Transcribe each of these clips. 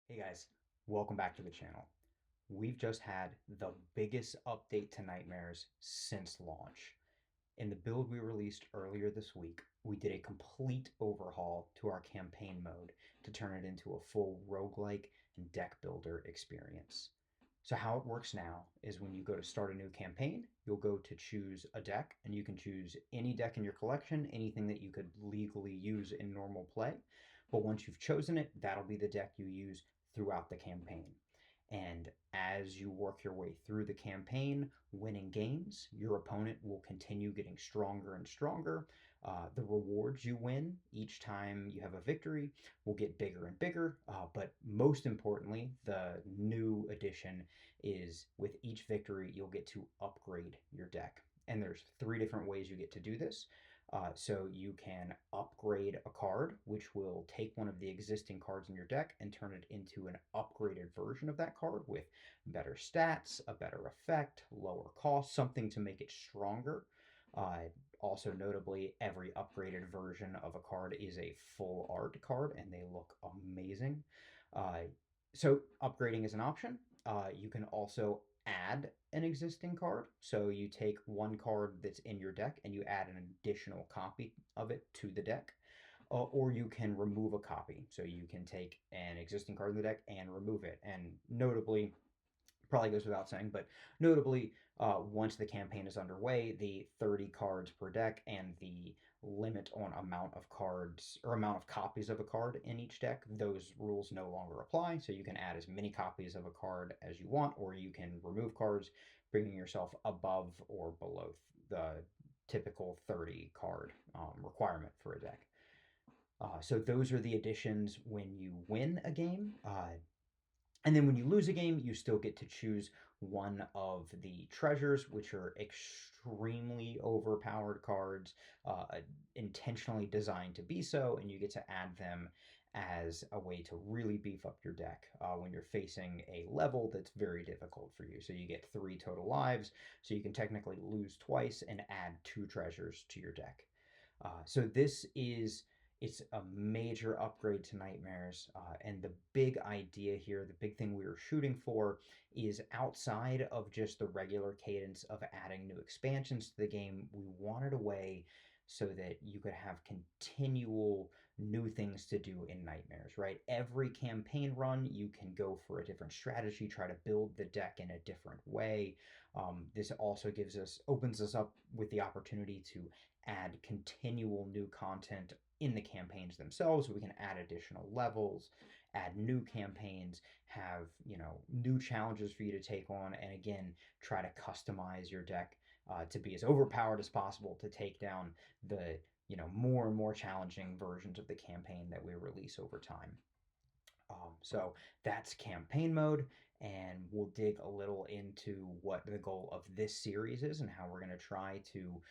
Hey guys, welcome back to the channel. We've just had the biggest update to Nightmares since launch. In the build we released earlier this week, we did a complete overhaul to our campaign mode to turn it into a full roguelike and deck builder experience. So how it works now is when you go to start a new campaign, you'll go to choose a deck, and you can choose any deck in your collection, anything that you could legally use in normal play. But once you've chosen it, that'll be the deck you use throughout the campaign. And as you work your way through the campaign, winning games, your opponent will continue getting stronger and stronger. The rewards you win each time you have a victory will get bigger and bigger. But most importantly, the new addition is with each victory, you'll get to upgrade your deck. And there's three different ways you get to do this. So you can upgrade a card, which will take one of the existing cards in your deck and turn it into an upgraded version of that card with better stats, a better effect, lower cost, something to make it stronger. Uh, Also, notably, every upgraded version of a card is a full art card, and they look amazing. Uh, so, upgrading is an option. You can also add an existing card. So you take one card that's in your deck and you add an additional copy of it to the deck. Or you can remove a copy. So you can take an existing card in the deck and remove it. And notably, probably goes without saying, but notably, once the campaign is underway, the 30 cards per deck and the limit on amount of cards or amount of copies of a card in each deck, those rules no longer apply. So you can add as many copies of a card as you want, or you can remove cards, bringing yourself above or below the typical 30 card requirement for a deck. So those are the additions when you win a game. And then when you lose a game, you still get to choose one of the treasures, which are extremely overpowered cards, intentionally designed to be so, and you get to add them as a way to really beef up your deck when you're facing a level that's very difficult for you. So you get 3 total lives, so you can technically lose twice and add 2 treasures to your deck. So this is it's a major upgrade to Nightmares, and the big idea here, the big thing we were shooting for, is outside of just the regular cadence of adding new expansions to the game. We wanted a way so that you could have continual new things to do in Nightmares, right? Every campaign run, you can go for a different strategy, try to build the deck in a different way. This also opens us up with the opportunity to add continual new content in the campaigns themselves. We can add additional levels, add new campaigns, have new challenges for you to take on, and again try to customize your deck to be as overpowered as possible to take down the more and more challenging versions of the campaign that we release over time. So that's campaign mode, and we'll dig a little into what the goal of this series is and how we're going to try to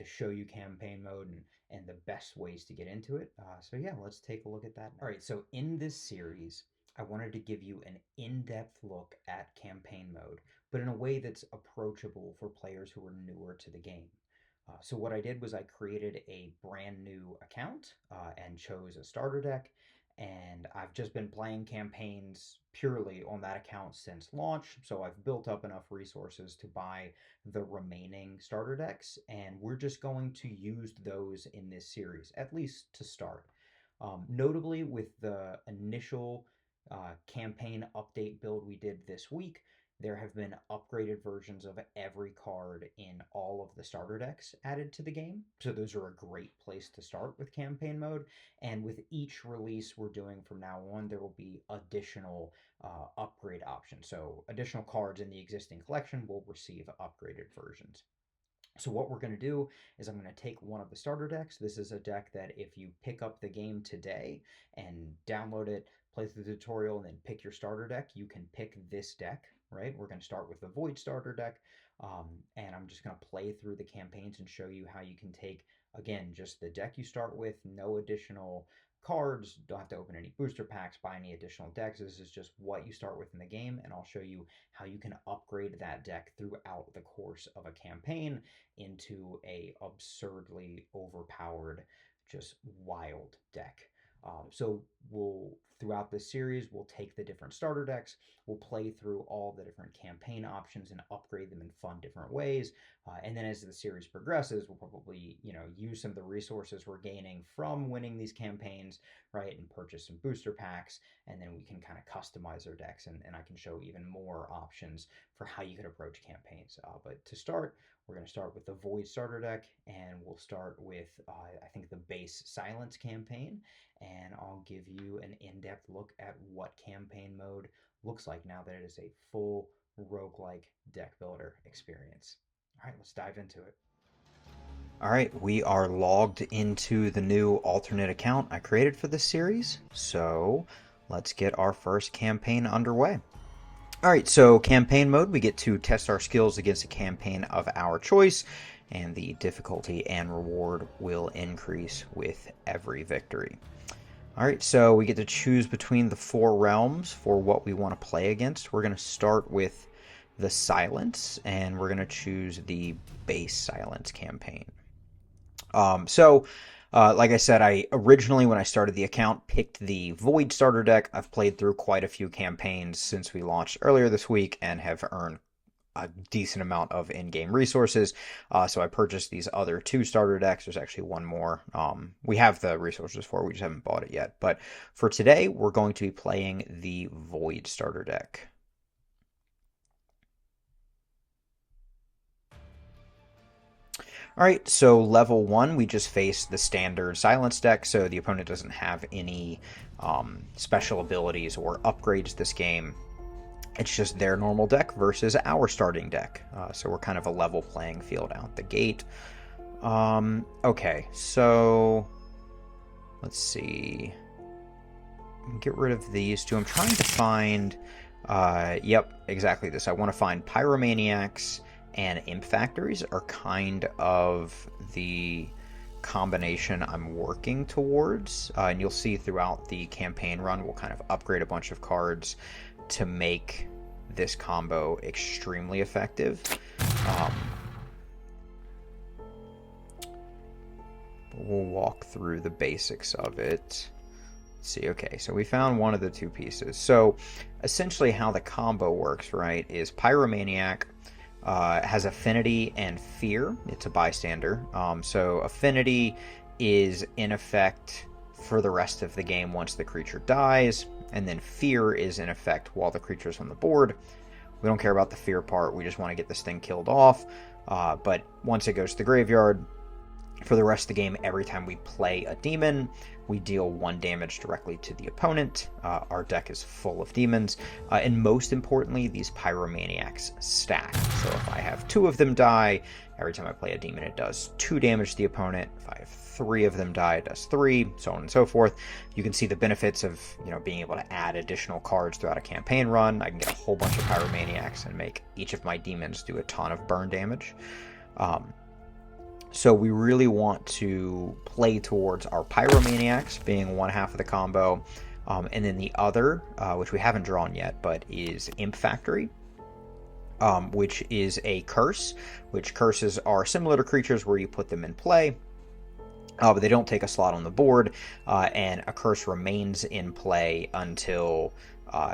show you campaign mode and the best ways to get into it. So yeah, let's take a look at that now. All right, so in this series, I wanted to give you an in-depth look at campaign mode, but in a way that's approachable for players who are newer to the game. So what I did was I created a brand new account and chose a starter deck, and I've just been playing campaigns purely on that account since launch. So I've built up enough resources to buy the remaining starter decks, and we're just going to use those in this series, at least to start. Notably, with the initial campaign update build we did this week, there have been upgraded versions of every card in all of the starter decks added to the game. So those are a great place to start with campaign mode. And with each release we're doing from now on, there will be additional upgrade options. So additional cards in the existing collection will receive upgraded versions. So what we're going to do is I'm going to take one of the starter decks. This is a deck that if you pick up the game today and download it, play through the tutorial, and then pick your starter deck, you can pick this deck, right? We're going to start with the Void starter deck, and I'm just going to play through the campaigns and show you how you can take, again, just the deck you start with, no additional cards, don't have to open any booster packs, buy any additional decks. This is just what you start with in the game, and I'll show you how you can upgrade that deck throughout the course of a campaign into a absurdly overpowered, just wild deck. So we'll throughout this series, we'll take the different starter decks, we'll play through all the different campaign options and upgrade them in fun different ways. And then as the series progresses, we'll probably, use some of the resources we're gaining from winning these campaigns, right, and purchase some booster packs, and then we can kind of customize our decks, and I can show even more options for how you could approach campaigns. But to start, we're going to start with the Void starter deck, and we'll start with, I think, the base Silence campaign, and I'll give you an in-depth look at what campaign mode looks like now that it is a full roguelike deck builder experience. All right, let's dive into it. All right, we are logged into the new alternate account I created for this series, so let's get our first campaign underway. All right, so campaign mode, we get to test our skills against a campaign of our choice, and the difficulty and reward will increase with every victory. All right, so we get to choose between the 4 realms for what we want to play against. We're going to start with the Silence, and we're going to choose the base Silence campaign. Like I said, I originally, when I started the account, picked the Void starter deck. I've played through quite a few campaigns since we launched earlier this week and have earned a decent amount of in-game resources. So I purchased these other 2 starter decks. There's actually one more. We have the resources for, we just haven't bought it yet. But for today, we're going to be playing the Void starter deck. All right, so level 1, we just face the standard Silence deck, so the opponent doesn't have any special abilities or upgrades this game. It's just their normal deck versus our starting deck. So we're kind of a level playing field out the gate. Okay, so let's see. Get rid of these 2. I'm trying to find, yep, exactly this. I want to find Pyromaniacs and Imp Factories are kind of the combination I'm working towards. And you'll see throughout the campaign run, we'll kind of upgrade a bunch of cards to make this combo extremely effective. We'll walk through the basics of it. Let's see, okay, so we found one of the 2 pieces. So essentially how the combo works, right, is Pyromaniac has Affinity and Fear. It's a bystander. So Affinity is in effect for the rest of the game once the creature dies, and then Fear is in effect while the creature's on the board. We don't care about the Fear part, we just want to get this thing killed off. But once it goes to the graveyard, for the rest of the game, every time we play a demon, we deal 1 damage directly to the opponent. Our deck is full of demons. And most importantly, these Pyromaniacs stack. So if I have 2 of them die, every time I play a demon, it does 2 damage to the opponent. If I have 3 of them die, it does 3, so on and so forth. You can see the benefits of, being able to add additional cards throughout a campaign run. I can get a whole bunch of Pyromaniacs and make each of my demons do a ton of burn damage. So we really want to play towards our Pyromaniacs being one half of the combo, and then the other, which we haven't drawn yet, but is Imp Factory, which is a curse, which curses are similar to creatures where you put them in play, but they don't take a slot on the board, and a curse remains in play until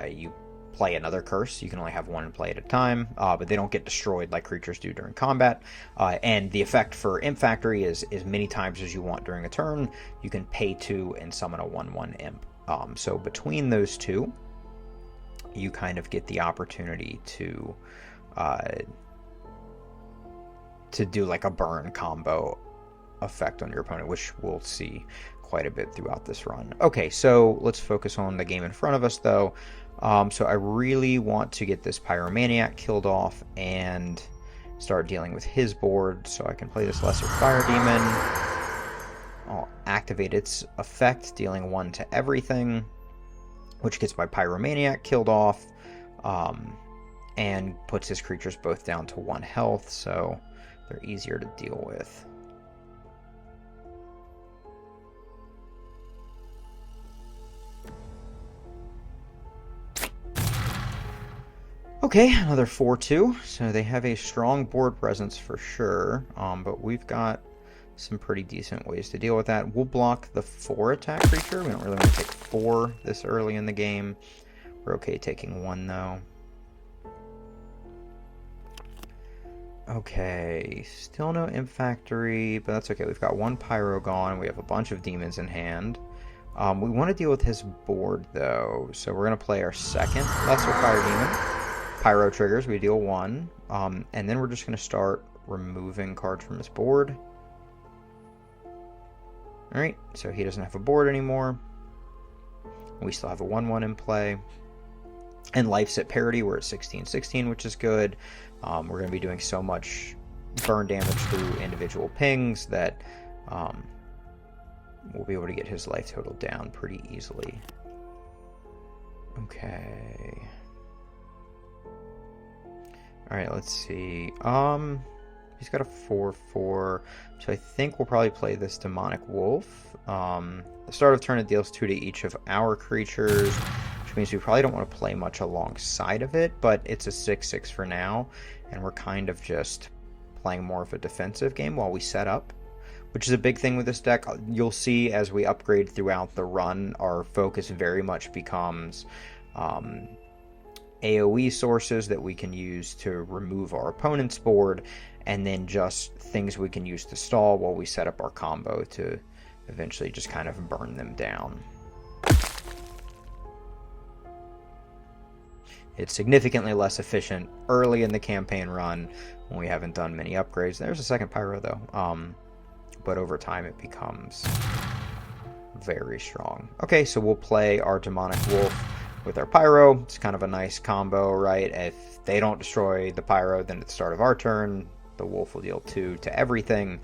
you play another curse. You can only have 1 in play at a time, but they don't get destroyed like creatures do during combat. And the effect for Imp Factory is as many times as you want during a turn. You can pay 2 and summon a 1/1 Imp. So between those 2, you kind of get the opportunity to do like a burn combo effect on your opponent, which we'll see quite a bit throughout this run. Okay, so let's focus on the game in front of us, though. So I really want to get this Pyromaniac killed off and start dealing with his board, so I can play this Lesser Fire Demon. I'll activate its effect, dealing 1 to everything, which gets my Pyromaniac killed off, and puts his creatures both down to 1 health, so they're easier to deal with. Okay, another 4/2, so they have a strong board presence for sure, but we've got some pretty decent ways to deal with that. We'll block the 4 attack creature. We don't really want to take 4 this early in the game. We're okay taking 1 though. Okay, still no Imp Factory, but that's okay. We've got 1 Pyro gone. We have a bunch of demons in hand. We want to deal with his board though, so we're going to play our second Lesser Fire Demon. Pyro triggers, we deal 1. And then we're just going to start removing cards from his board. Alright, so he doesn't have a board anymore. We still have a 1/1 in play. And life's at parity, we're at 16/16, which is good. We're going to be doing so much burn damage through individual pings that we'll be able to get his life total down pretty easily. Okay. Alright, let's see. He's got a 4/4, so I think we'll probably play this Demonic Wolf. The start of turn, it deals 2 to each of our creatures, which means we probably don't want to play much alongside of it, but it's a 6/6 for now, and we're kind of just playing more of a defensive game while we set up, which is a big thing with this deck. You'll see as we upgrade throughout the run, our focus very much becomes AoE sources that we can use to remove our opponent's board, and then just things we can use to stall while we set up our combo to eventually just kind of burn them down. It's significantly less efficient early in the campaign run when we haven't done many upgrades. There's a second Pyro though, but over time it becomes very strong. Okay, so we'll play our Demonic Wolf with our Pyro. It's kind of a nice combo, right? If they don't destroy the Pyro, then at the start of our turn, the Wolf will deal 2 to everything,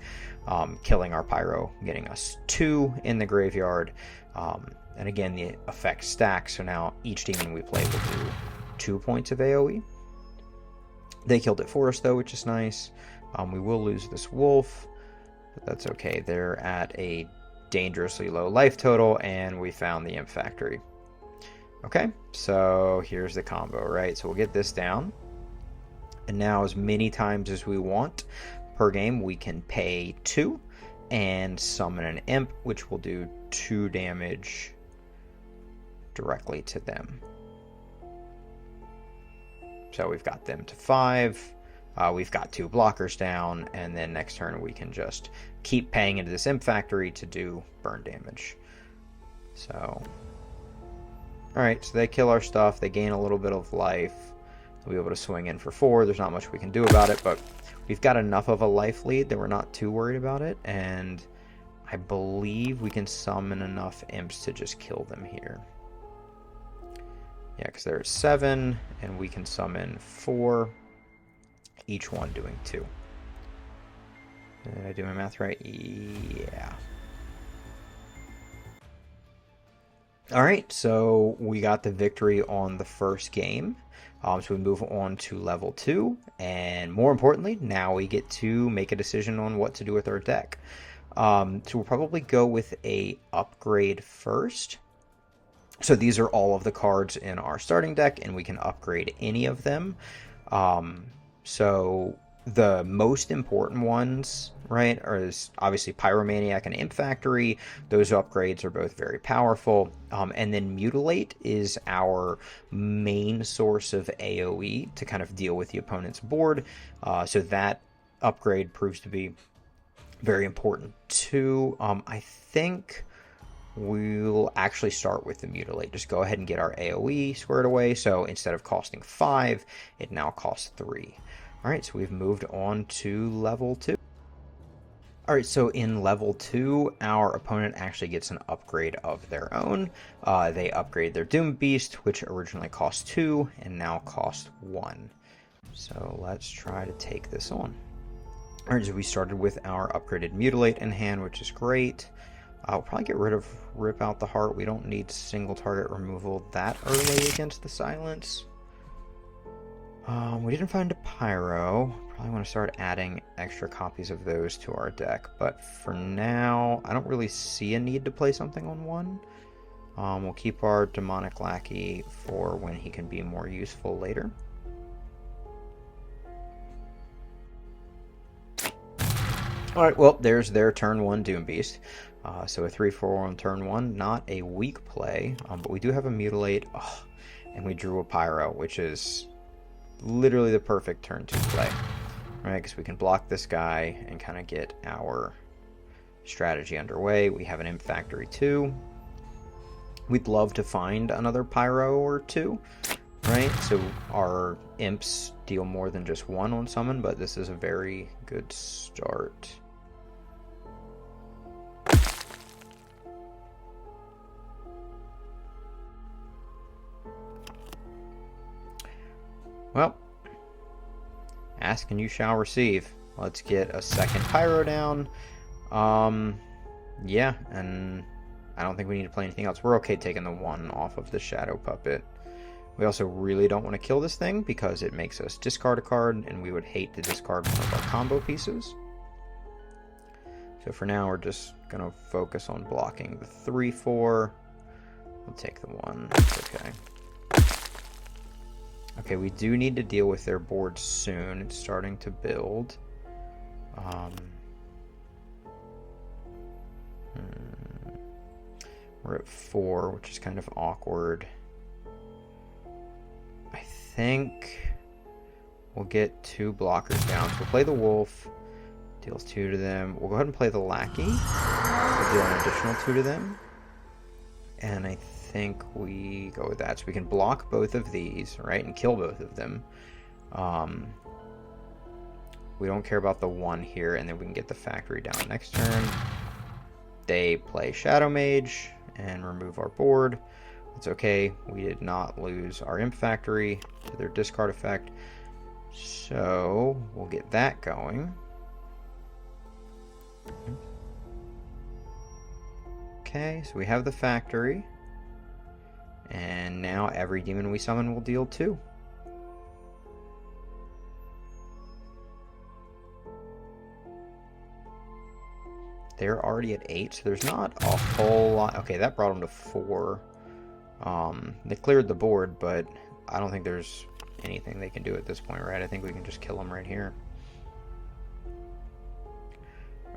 killing our Pyro, getting us 2 in the graveyard. And again, the effects stack, so now each demon we play will do 2 points of AoE. They killed it for us though, which is nice. We will lose this Wolf, but that's okay. They're at a dangerously low life total, and we found the Imp Factory. Okay, so here's the combo, right? So we'll get this down. And now as many times as we want per game, we can pay 2 and summon an Imp, which will do 2 damage directly to them. So we've got them to 5. We've got 2 blockers down, and then next turn we can just keep paying into this Imp Factory to do burn damage. So, alright, so they kill our stuff, they gain a little bit of life. We'll be able to swing in for 4. There's not much we can do about it, but we've got enough of a life lead that we're not too worried about it, and I believe we can summon enough imps to just kill them here. Yeah, because there's 7, and we can summon 4, each one doing 2. Did I do my math right? Yeah. Alright, so we got the victory on the first game. So we move on to level 2, and more importantly, now we get to make a decision on what to do with our deck. So we'll probably go with a upgrade first. So these are all of the cards in our starting deck, and we can upgrade any of them. So the most important ones, right, is obviously Pyromaniac and Imp Factory. Those upgrades are both very powerful. And then Mutilate is our main source of AoE to kind of deal with the opponent's board. So that upgrade proves to be very important too. I think we'll actually start with the Mutilate. Just go ahead and get our AoE squared away. So instead of costing 5, it now costs 3. Alright, so we've moved on to level 2. Alright, so in level 2, our opponent actually gets an upgrade of their own. They upgrade their Doom Beast, which originally cost 2, and now cost 1. So let's try to take this on. Alright, so we started with our upgraded Mutilate in hand, which is great. I'll probably get rid of Rip Out the Heart. We don't need single target removal that early against the Silence. We didn't find a Pyro. Probably want to start adding extra copies of those to our deck. But for now, I don't really see a need to play something on 1. We'll keep our Demonic Lackey for when he can be more useful later. All right, well, there's their turn 1 Doom Beast. So a 3/4 on turn 1, not a weak play, but we do have a Mutilate, and we drew a Pyro, which is literally the perfect turn 2 play, right? Because we can block this guy and kind of get our strategy underway. We have an Imp Factory too. We'd love to find another Pyro or two, right? So our Imps deal more than just 1 on summon, but this is a very good start. Well, ask and you shall receive. Let's get a second Pyro down. Yeah, and I don't think we need to play anything else. We're okay taking the 1 off of the Shadow Puppet. We also really don't want to kill this thing because it makes us discard a card, and we would hate to discard one of our combo pieces. So for now, we're just going to focus on blocking the 3/4. We'll take the 1. It's okay. Okay, we do need to deal with their board soon. It's starting to build. We're at 4, which is kind of awkward. I think we'll get 2 blockers down. So we'll play the Wolf. Deals 2 to them. We'll go ahead and play the Lackey. We'll deal an additional 2 to them. And I think we go with that. So we can block both of these, right? And kill both of them. We don't care about the 1 here. And then we can get the Factory down next turn. They play Shadow Mage and remove our board. It's okay. We did not lose our Imp Factory to their discard effect. So we'll get that going. Okay, so we have the Factory. And now every demon we summon will deal 2. They're already at 8, so there's not a whole lot. Okay, that brought them to 4. They cleared the board, but I don't think there's anything they can do at this point, right? I think we can just kill them right here.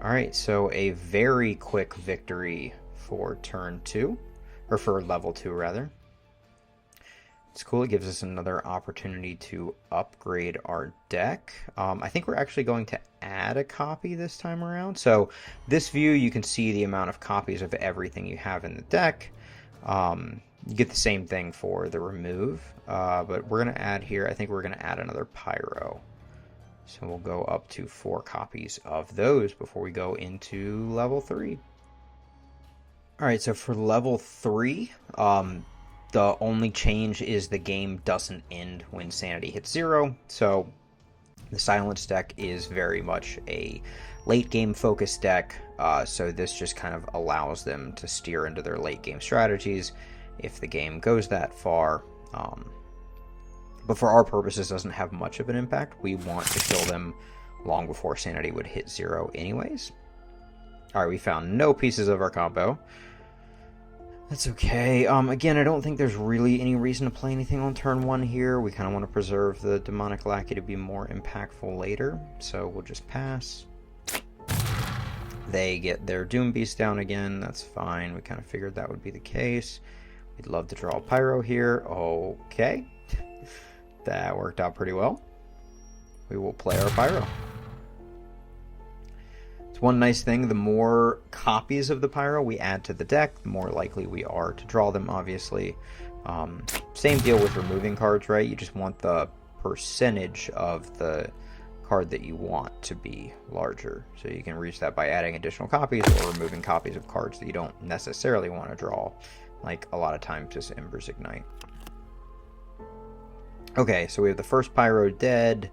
Alright, so a very quick victory for turn 2, or for level 2 rather. It's cool, it gives us another opportunity to upgrade our deck. I think we're actually going to add a copy this time around. So this view, you can see the amount of copies of everything you have in the deck. You get the same thing for the remove, but we're going to add here, I think we're going to add another Pyro. So we'll go up to 4 copies of those before we go into level 3. Alright, so for level 3, the only change is the game doesn't end when sanity hits 0. So the Silence deck is very much a late game focused deck. So this just kind of allows them to steer into their late game strategies if the game goes that far. But for our purposes, doesn't have much of an impact. We want to kill them long before sanity would hit 0 anyways. Alright, we found no pieces of our combo. That's okay. Again, I don't think there's really any reason to play anything on turn 1 here. We kind of want to preserve the Demonic Lackey to be more impactful later. So we'll just pass. They get their Doom Beast down again. That's fine. We kind of figured that would be the case. We'd love to draw a Pyro here. Okay. That worked out pretty well. We will play our Pyro. It's one nice thing, the more copies of the Pyro we add to the deck, the more likely we are to draw them, obviously. Same deal with removing cards, right? You just want the percentage of the card that you want to be larger. So you can reach that by adding additional copies or removing copies of cards that you don't necessarily want to draw, like a lot of times just Embers Ignite. Okay, so we have the first Pyro dead.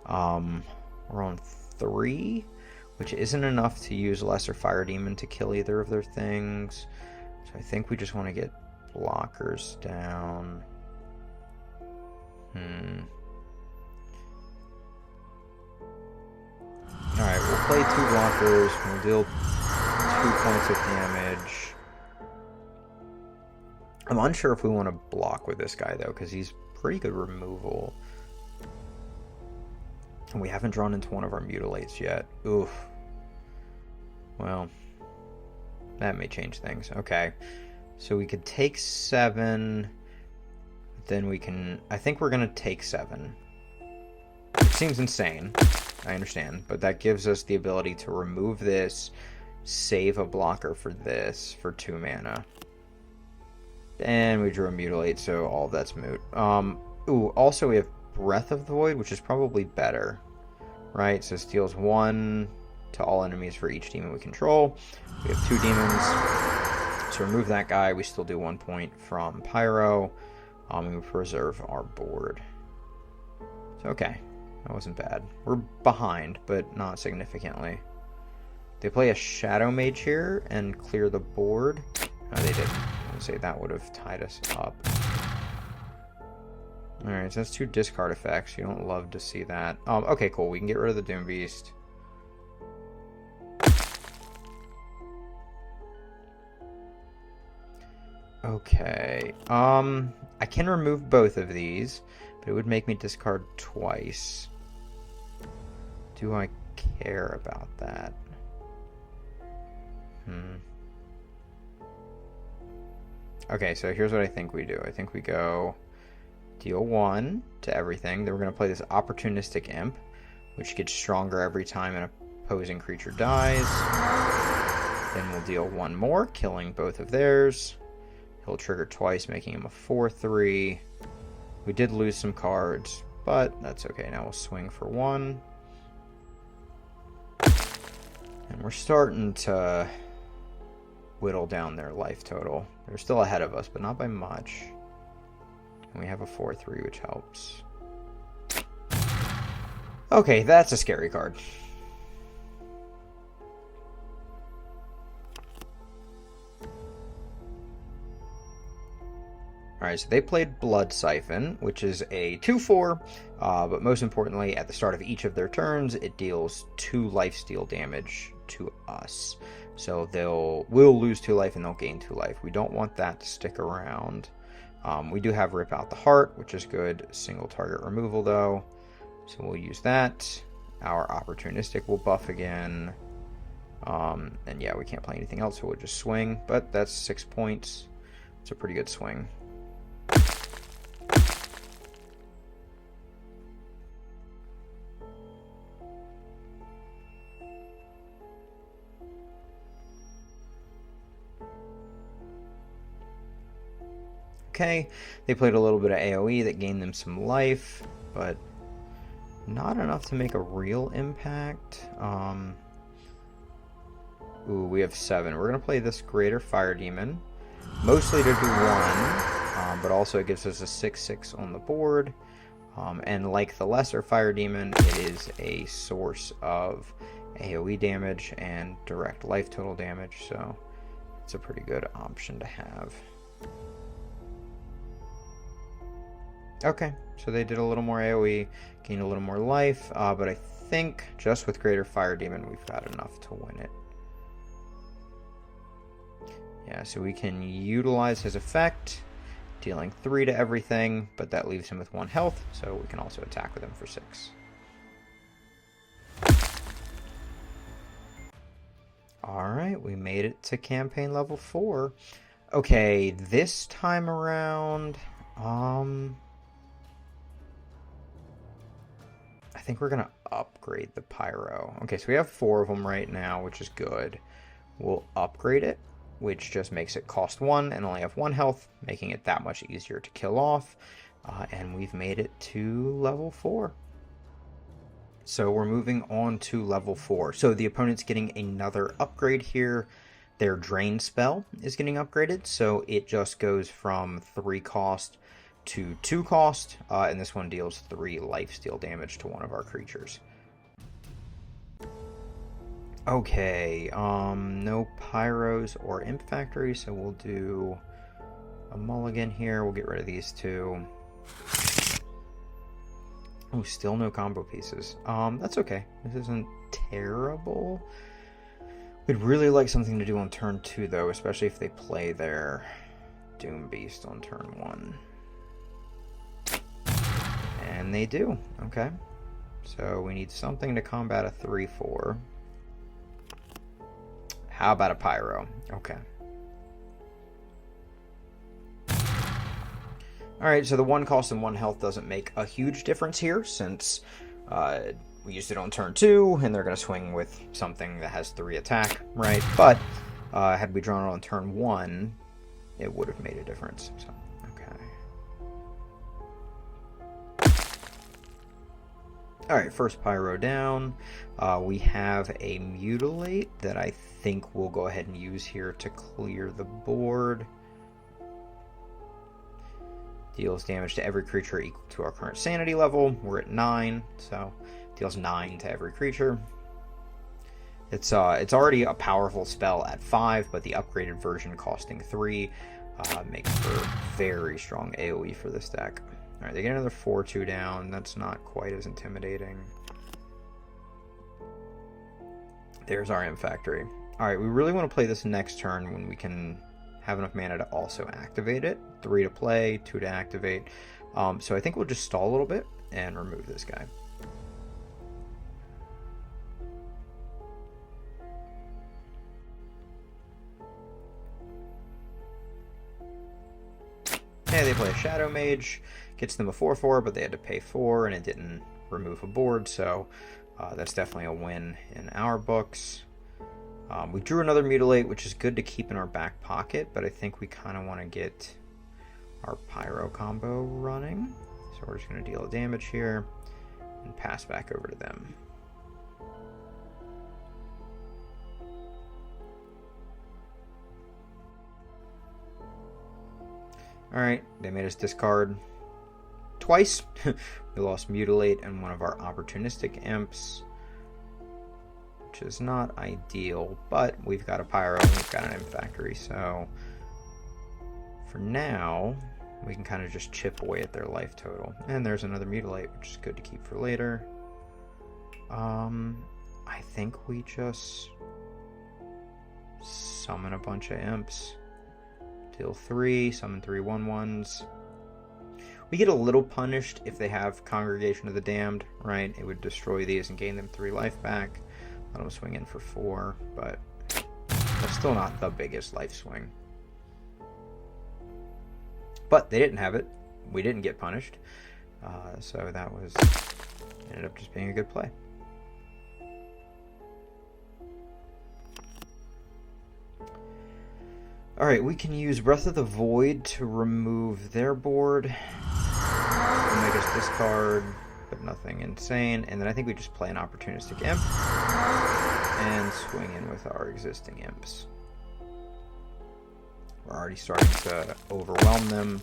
We're on 3. Which isn't enough to use Lesser Fire Demon to kill either of their things. So I think we just want to get blockers down. Alright, we'll play 2 blockers. We'll deal 2 points of damage. I'm unsure if we want to block with this guy, though, because he's pretty good removal. And we haven't drawn into one of our Mutilates yet. Oof. Well, that may change things. Okay. So we could take 7. Then we can... I think we're going to take 7. It seems insane. I understand. But that gives us the ability to remove this, save a blocker for this for 2 mana. And we drew a Mutilate, so all of that's moot. Ooh, also we have Breath of the Void, which is probably better. Right? So it deals 1 to all enemies for each demon we control. We have 2 demons. So remove that guy. We still do 1 point from Pyro. And we preserve our board. So, okay. That wasn't bad. We're behind, but not significantly. They play a Shadow Mage here and clear the board. No, they didn't. I would say that would have tied us up. Alright, so that's 2 discard effects. You don't love to see that. Okay, cool. We can get rid of the Doom Beast. Okay. I can remove both of these, but it would make me discard twice. Do I care about that? Okay, so here's what I think we do. I think we go deal 1 to everything. Then we're going to play this Opportunistic Imp, which gets stronger every time an opposing creature dies. Then we'll deal 1 more, killing both of theirs. He'll trigger twice, making him a 4/3. We did lose some cards, but that's okay. Now we'll swing for 1. And we're starting to whittle down their life total. They're still ahead of us, but not by much. And we have a 4/3, which helps. Okay, that's a scary card. Alright, so they played Blood Siphon, which is a 2/4, but most importantly, at the start of each of their turns, it deals 2 lifesteal damage to us. So we'll lose 2 life and they'll gain 2 life. We don't want that to stick around. We do have Rip Out the Heart, which is good. Single target removal, though. So we'll use that. Our Opportunistic will buff again. And yeah, we can't play anything else, so we'll just swing. But that's 6 points. It's a pretty good swing. Okay, they played a little bit of AoE that gained them some life, but not enough to make a real impact. Ooh, we have 7. We're going to play this Greater Fire Demon, mostly to do 1, but also it gives us a 6/6 on the board. And like the Lesser Fire Demon, it is a source of AoE damage and direct life total damage, so it's a pretty good option to have. Okay, so they did a little more AoE, gained a little more life, but I think just with Greater Fire Demon, we've got enough to win it. Yeah, so we can utilize his effect, dealing 3 to everything, but that leaves him with 1 health, so we can also attack with him for 6. Alright, we made it to campaign level 4. Okay, this time around, I think we're going to upgrade the Pyro. Okay, so we have 4 of them right now, which is good. We'll upgrade it, which just makes it cost 1 and only have 1 health, making it that much easier to kill off. And we've made it to level 4. So we're moving on to level 4. So the opponent's getting another upgrade here. Their Drain spell is getting upgraded, so it just goes from 3 cost to 2 cost, and this one deals 3 lifesteal damage to one of our creatures. Okay, no Pyros or Imp Factory, so we'll do a mulligan here. We'll get rid of these 2. Oh, still no combo pieces. That's okay. This isn't terrible. We'd really like something to do on turn 2, though, especially if they play their Doom Beast on turn 1. And they do. Okay. So we need something to combat a 3/4. How about a pyro? Okay. Alright, so the 1 cost and 1 health doesn't make a huge difference here, since we used it on turn 2, and they're going to swing with something that has 3 attack, right? But had we drawn it on turn 1, it would have made a difference. So, okay. Alright, first pyro down. We have a mutilate that I think we'll go ahead and use here to clear the board. Deals damage to every creature equal to our current sanity level. We're at 9, so deals 9 to every creature. It's already a powerful spell at 5, but the upgraded version costing 3 makes for very strong AoE for this deck. Alright, they get another 4-2 down. That's not quite as intimidating. There's our Imp Factory. Alright, we really want to play this next turn when we can have enough mana to also activate it. 3 to play, 2 to activate. So I think we'll just stall a little bit and remove this guy. Yeah, they play a Shadow Mage. Gets them a 4-4, but they had to pay 4, and it didn't remove a board, so that's definitely a win in our books. We drew another Mutilate, which is good to keep in our back pocket, but I think we kind of want to get our Pyro combo running. So we're just going to deal a damage here and pass back over to them. Alright, they made us discard twice. We lost Mutilate and one of our opportunistic imps, which is not ideal, but we've got a Pyro and we've got an Imp Factory, so for now, we can kind of just chip away at their life total. And there's another Mutilate, which is good to keep for later. I think we just summon a bunch of imps. Deal 3, summon 3 1/1s. We get a little punished if they have Congregation of the Damned, right? It would destroy these and gain them 3 life back. Let them swing in for 4, but that's still not the biggest life swing. But they didn't have it. We didn't get punished. So that ended up just being a good play. Alright, we can use Breath of the Void to remove their board. It'll make us discard, but nothing insane. And then I think we just play an opportunistic imp and swing in with our existing imps. We're already starting to overwhelm them.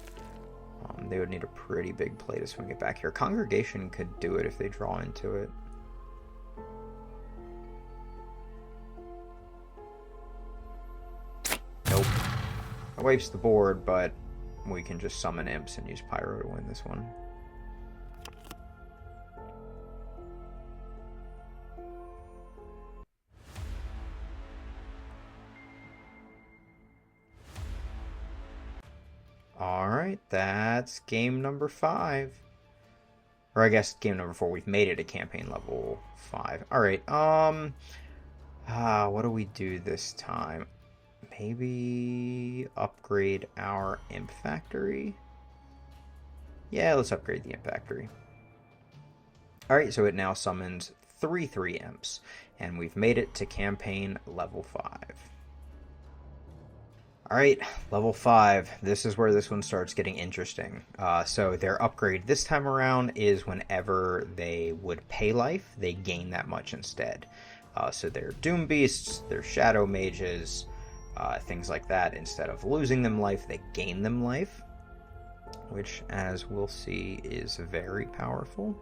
They would need a pretty big play to swing it back here. Congregation could do it if they draw into it. Nope. It wipes the board, but we can just summon imps and use Pyro to win this one. Alright, that's game number 5. Or I guess game number 4. We've made it a campaign level 5. Alright, what do we do this time? Maybe upgrade our Imp Factory? Yeah, let's upgrade the Imp Factory. Alright, so it now summons 3/3 imps. And we've made it to campaign level 5. Alright, level 5. This is where this one starts getting interesting. So their upgrade this time around is whenever they would pay life, they gain that much instead. So they're Doom Beasts, they're Shadow Mages, things like that. Instead of losing them life, they gain them life, which, as we'll see, is very powerful.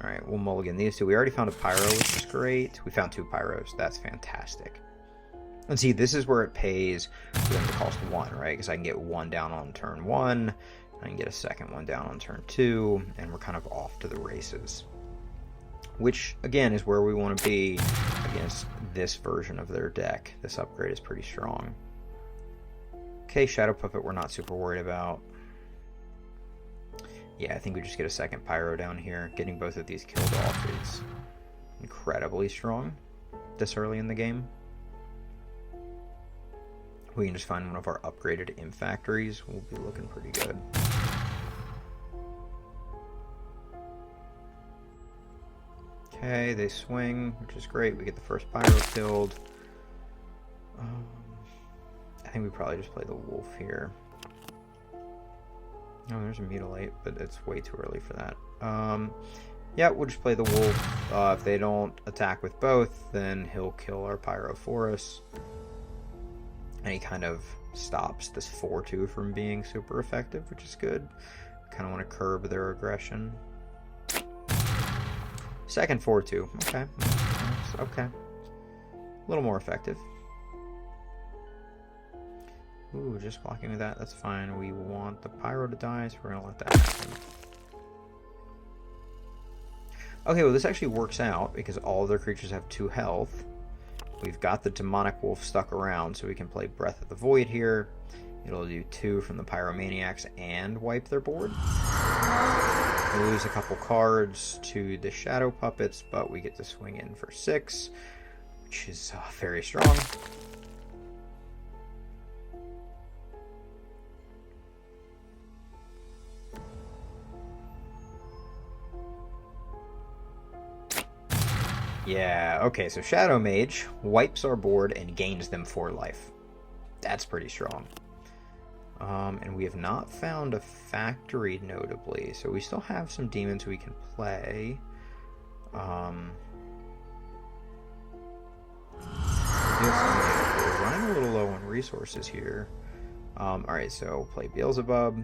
Alright, we'll mulligan these two. We already found a Pyro, which is great. We found 2 Pyros. That's fantastic. And see, this is where it pays for them to cost 1, right? Because I can get 1 down on turn 1, I can get a second one down on turn 2, and we're kind of off to the races. Which, again, is where we want to be against this version of their deck. This upgrade is pretty strong. Okay, Shadow Puppet we're not super worried about. Yeah, I think we just get a second Pyro down here. Getting both of these killed off is incredibly strong this early in the game. We can just find one of our upgraded imp factories. We'll be looking pretty good. Okay, they swing, which is great. We get the first pyro killed. I think we probably just play the wolf here. Oh, there's a mutilate, but it's way too early for that. Yeah, we'll just play the wolf. If they don't attack with both, then he'll kill our pyro for us. And he kind of stops this 4-2 from being super effective, which is good. Kind of want to curb their aggression. Second 4-2. Okay. Okay. A little more effective. Ooh, just blocking with that. That's fine. We want the pyro to die, so we're going to let that happen. Okay, well, this actually works out because all of their creatures have 2 health. We've got the demonic wolf stuck around, so we can play Breath of the Void here. It'll do 2 from the pyromaniacs and wipe their board. We lose a couple cards to the shadow puppets, but we get to swing in for 6, which is very strong. Yeah, okay, so Shadow Mage wipes our board and gains them 4 life. That's pretty strong. And we have not found a factory, notably, so we still have some demons we can play. We're running a little low on resources here. Alright, so play Beelzebub.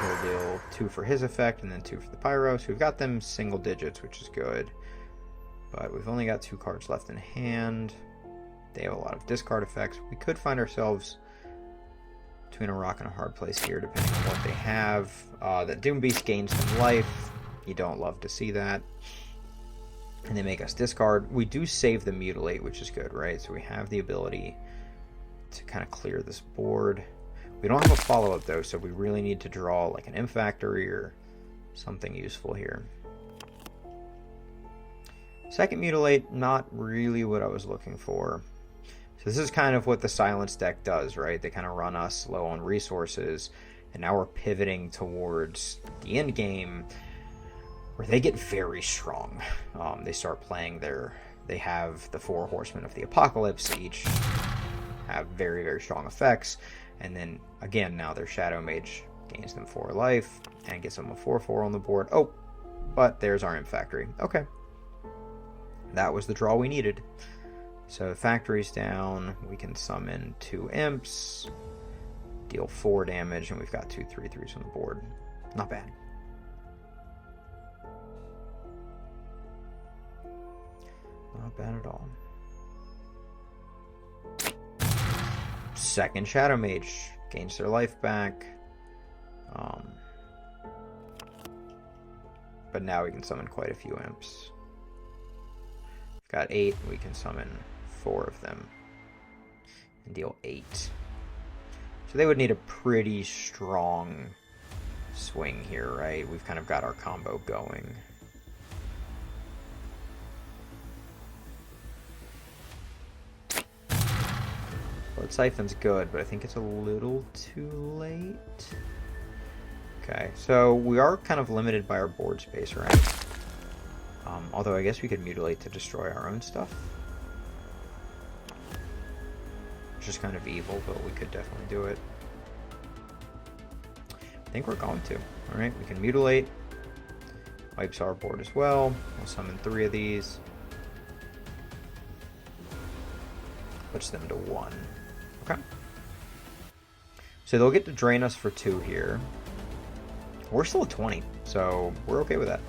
He'll deal 2 for his effect and then 2 for the pyro. So we've got them single digits, which is good. But we've only got 2 cards left in hand. They have a lot of discard effects. We could find ourselves between a rock and a hard place here, depending on what they have. The Doom Beast gains them life. You don't love to see that. And they make us discard. We do save the Mutilate, which is good, right? So we have the ability to kind of clear this board. We don't have a follow-up, though, so we really need to draw like an imp factory or something useful here. Second Mutilate, not really what I was looking for. So this is kind of what the Silence deck does, right? They kind of run us low on resources, and now we're pivoting towards the end game, where they get very strong. They start playing they have the 4 Horsemen of the Apocalypse, each have very, very strong effects. And then, again, now their Shadow Mage gains them 4 life and gets them a 4-4 on the board. Oh, but there's our Imp Factory. Okay. That was the draw we needed. So Factory's down. We can summon 2 Imps, deal 4 damage, and we've got 2 3/3s on the board. Not bad. Not bad at all. Second Shadow Mage gains their life back. But now we can summon quite a few imps. We've got 8, we can summon 4 of them and deal 8. So they would need a pretty strong swing here, right? We've kind of got our combo going. Blood Siphon's good, but I think it's a little too late. Okay, so we are kind of limited by our board space, right? Although I guess we could Mutilate to destroy our own stuff. Which is kind of evil, but we could definitely do it. I think we're going to. Alright, we can Mutilate. Wipes our board as well. We'll summon 3 of these. Puts them to 1. Okay. So they'll get to drain us for 2 here. We're still at 20, so we're okay with that.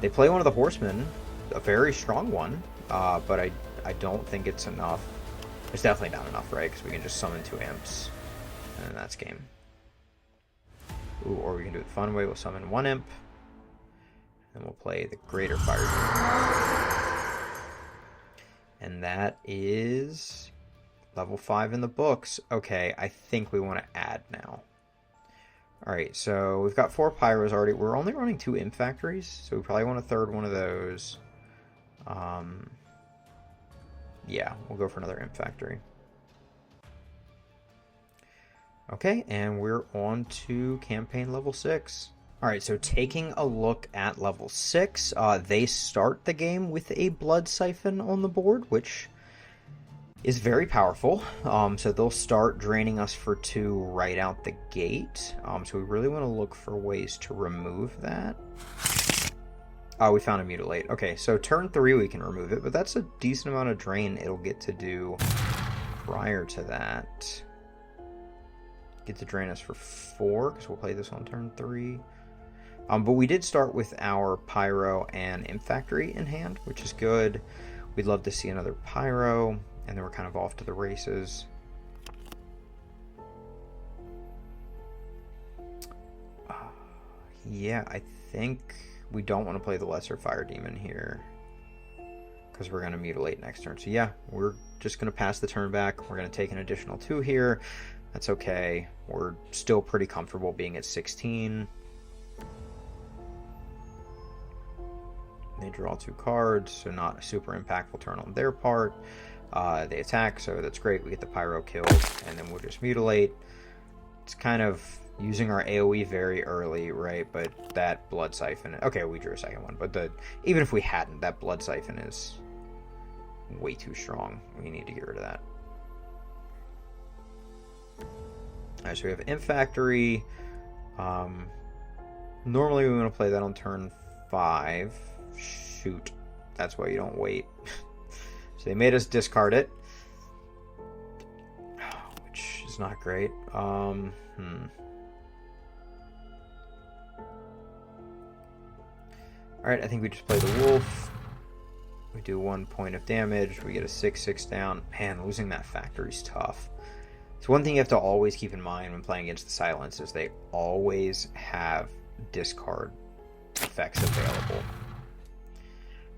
They play one of the Horsemen, a very strong one, but I don't think it's enough. It's definitely not enough, right? Because we can just summon 2 imps, and then that's game. Ooh, or we can do it the fun way. We'll summon 1 imp, and we'll play the Greater Fire Demon. And that is level 5 in the books. Okay, I think we want to add now. Alright, so we've got 4 pyros already. We're only running 2 imp factories, so we probably want a third one of those. Yeah, we'll go for another Imp Factory. Okay, and we're on to campaign level 6. All right, so taking a look at level 6, they start the game with a Blood Siphon on the board, which is very powerful. So they'll start draining us for 2 right out the gate. So we really want to look for ways to remove that. Oh, we found a Mutilate. Okay, so turn 3 we can remove it, but that's a decent amount of drain it'll get to do prior to that. Get to drain us for 4, because we'll play this on turn 3. But we did start with our Pyro and Imp Factory in hand, which is good. We'd love to see another Pyro, and then we're kind of off to the races. Yeah, I think we don't want to play the Lesser Fire Demon here, because we're going to Mutilate next turn. So yeah, we're just going to pass the turn back. We're going to take an additional 2 here. That's okay. We're still pretty comfortable being at 16. They draw 2 cards, so not a super impactful turn on their part. They attack, so that's great. We get the Pyro killed, and then we'll just Mutilate. It's kind of using our AoE very early, right? But that Blood Siphon... Okay, we drew a second one, but even if we hadn't, that Blood Siphon is way too strong. We need to get rid of that. Alright, so we have Imp Factory. Normally we want to play that on turn 5. Shoot. That's why you don't wait. So they made us discard it, which is not great. Alright, I think we just play the Wolf. We do 1 point of damage. We get a 6/6 down. Man, losing that factory's tough. So one thing you have to always keep in mind when playing against the Silence is they always have discard effects available.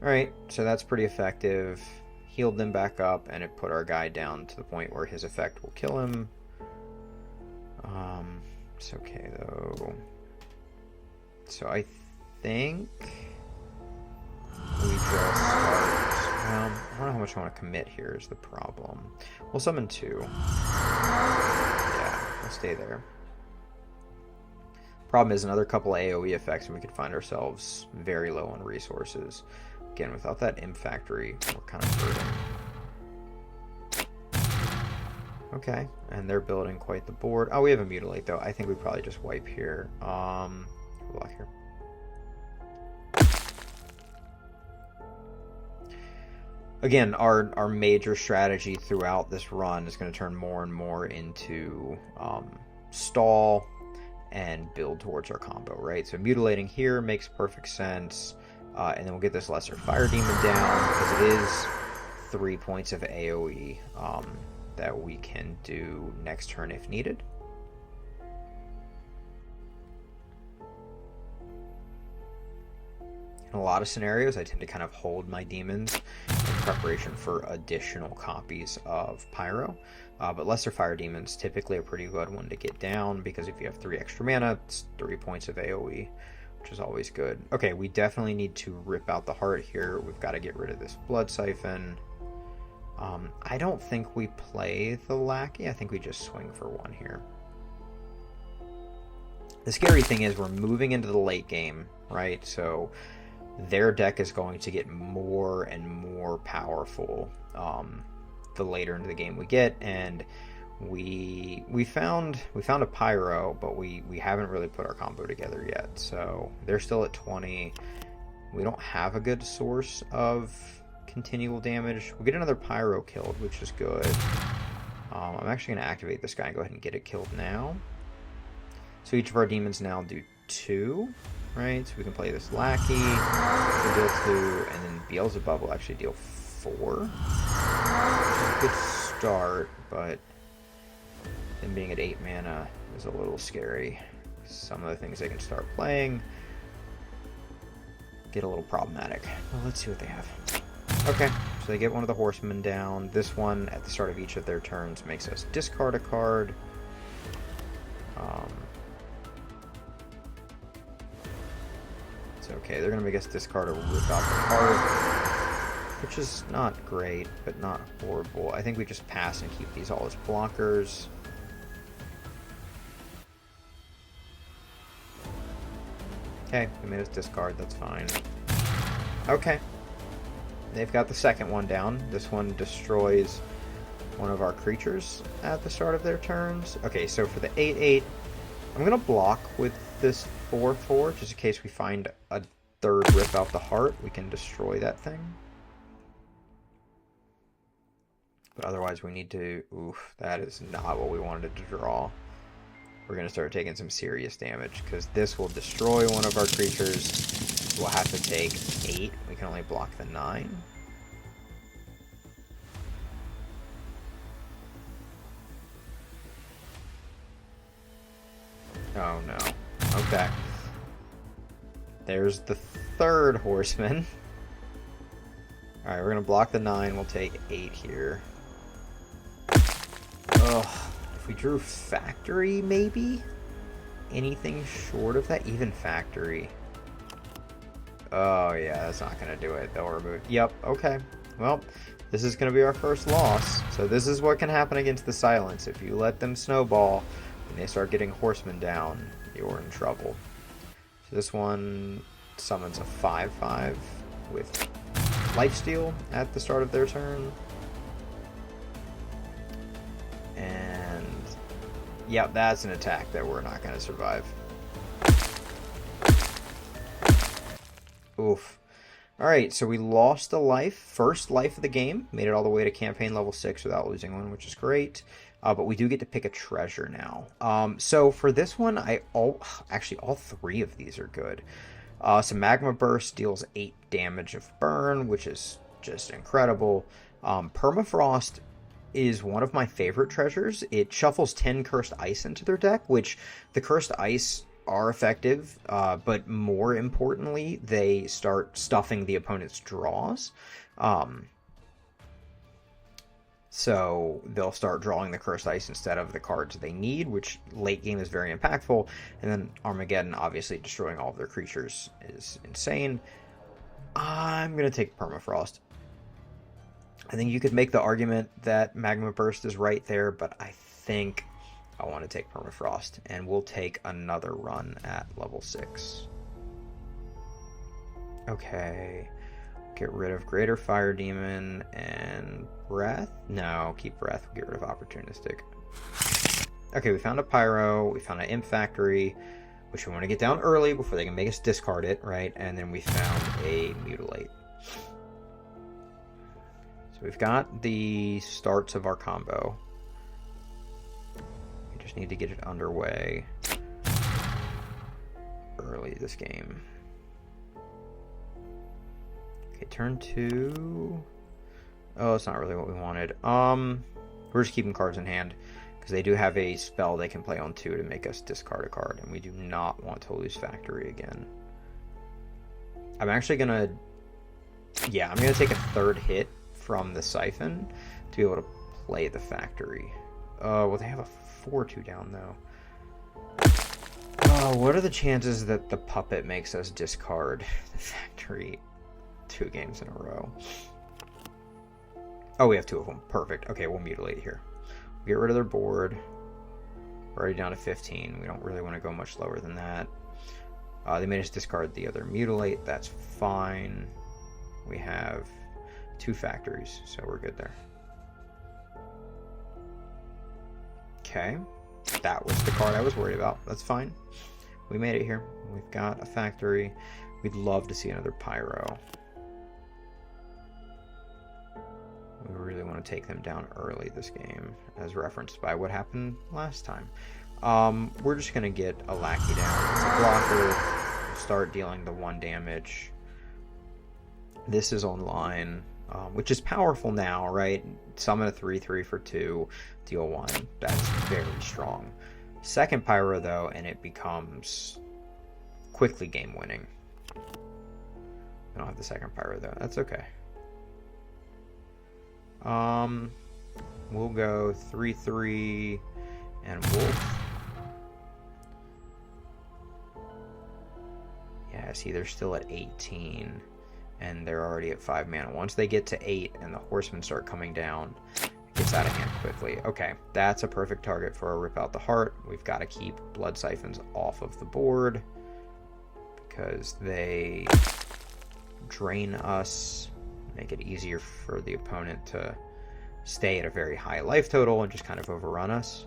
Alright, so that's pretty effective. Healed them back up, and it put our guy down to the point where his effect will kill him. It's okay, though. So I think we just start... I don't know how much I want to commit here is the problem. We'll summon 2. Yeah, we'll stay there. Problem is another couple of AoE effects and we could find ourselves very low on resources. Again, without that Imp Factory, we're kind of hurting. Okay, and they're building quite the board. Oh, we have a Mutilate, though. I think we probably just wipe here. Block here. Again, our major strategy throughout this run is going to turn more and more into stall and build towards our combo, right? So Mutilating here makes perfect sense. And then we'll get this Lesser Fire Demon down, because it is 3 points of AoE that we can do next turn if needed. In a lot of scenarios, I tend to kind of hold my demons in preparation for additional copies of Pyro. But Lesser Fire Demon's typically a pretty good one to get down, because if you have 3 extra mana, it's 3 points of AoE, which is always good. Okay, we definitely need to rip out the heart here. We've got to get rid of this Blood Siphon. I don't think we play the Lackey. I think we just swing for 1 here. The scary thing is we're moving into the late game, right? So their deck is going to get more and more powerful the later into the game we get, and we found a Pyro, but we haven't really put our combo together yet. So they're still at 20. We don't have a good source of continual damage. We'll get another Pyro killed, which is good. I'm actually going to activate this guy and go ahead and get it killed now. So each of our demons now do 2, right? So we can play this Lackey, we'll deal 2, and then Beelzebub will actually deal 4. Which is a good start, but them being at 8 mana is a little scary. Some of the things they can start playing get a little problematic. Well, let's see what they have. Okay, so they get one of the Horsemen down. This one, at the start of each of their turns, makes us discard a card. It's okay, they're going to make us discard a Rip Out the Card. which is not great, but not horrible. I think we just pass and keep these all as blockers. Okay, we made us discard, that's fine. Okay. They've got the second one down. This one destroys one of our creatures at the start of their turns. Okay, so for the 8/8, I'm going to block with this 4/4, just in case we find a third Rip Out the Heart. We can destroy that thing. But otherwise we need to... Oof, that is not what we wanted to draw. We're going to start taking some serious damage, because this will destroy one of our creatures. We'll have to take 8. We can only block the 9. Oh no. Okay. There's the third horseman. Alright, we're going to block the 9. We'll take 8 here. Ugh. If we drew Factory, maybe? Anything short of that? Even Factory. Oh, yeah, that's not going to do it. They'll remove... Yep, okay. Well, this is going to be our first loss. So this is what can happen against the Silence. If you let them snowball and they start getting horsemen down, you're in trouble. So this one summons a 5/5 with Lifesteal at the start of their turn. And... Yep, that's an attack that we're not going to survive. Oof. Alright, so we lost a life. First life of the game. Made it all the way to campaign level 6 without losing one, which is great. But we do get to pick a treasure now. So for this one, actually all 3 of these are good. So Magma Burst deals 8 damage of burn, which is just incredible. Permafrost is one of my favorite treasures. It shuffles 10 Cursed Ice into their deck, which the Cursed Ice are effective, but more importantly, they start stuffing the opponent's draws. So they'll start drawing the Cursed Ice instead of the cards they need, which late game is very impactful. And then Armageddon, obviously destroying all of their creatures, is insane. I'm going to take Permafrost. I think you could make the argument that Magma Burst is right there, but I think I want to take Permafrost, and we'll take another run at level 6. Okay. Get rid of Greater Fire Demon and Breath. No, keep Breath. We'll get rid of Opportunistic. Okay, we found a Pyro. We found an Imp Factory, which we want to get down early before they can make us discard it, right? And then we found a Mutilate. So we've got the starts of our combo. We just need to get it underway early this game. Okay, turn 2. Oh, it's not really what we wanted. We're just keeping cards in hand because they do have a spell they can play on 2 to make us discard a card, and we do not want to lose Factory again. I'm actually gonna, I'm gonna take a third hit from the Siphon to be able to play the Factory. Well, they have a 4/2 down though. What are the chances that the Puppet makes us discard the Factory 2 games in a row? Oh, we have 2 of them. Perfect. Okay, we'll Mutilate here. We'll get rid of their board. We're already down to 15. We don't really want to go much lower than that. They made us discard the other Mutilate. That's fine. We have 2 Factories, so we're good there. Okay. That was the card I was worried about. That's fine. We made it here. We've got a Factory. We'd love to see another Pyro. We really want to take them down early this game, as referenced by what happened last time. We're just going to get a Lackey down. It's a blocker. Start dealing the 1 damage. This is online, which is powerful now, right? Summon a 3/3 for 2, deal 1. That's very strong. Second Pyro, though, and it becomes quickly game winning. I don't have the second Pyro, though. That's okay. We'll go 3/3 and Wolf. Yeah, see, they're still at 18. and they're already at 5 mana. Once they get to 8 and the horsemen start coming down, it gets out of hand quickly. Okay, that's a perfect target for a Rip Out the Heart. We've got to keep Blood Siphons off of the board because they drain us, make it easier for the opponent to stay at a very high life total and just kind of overrun us.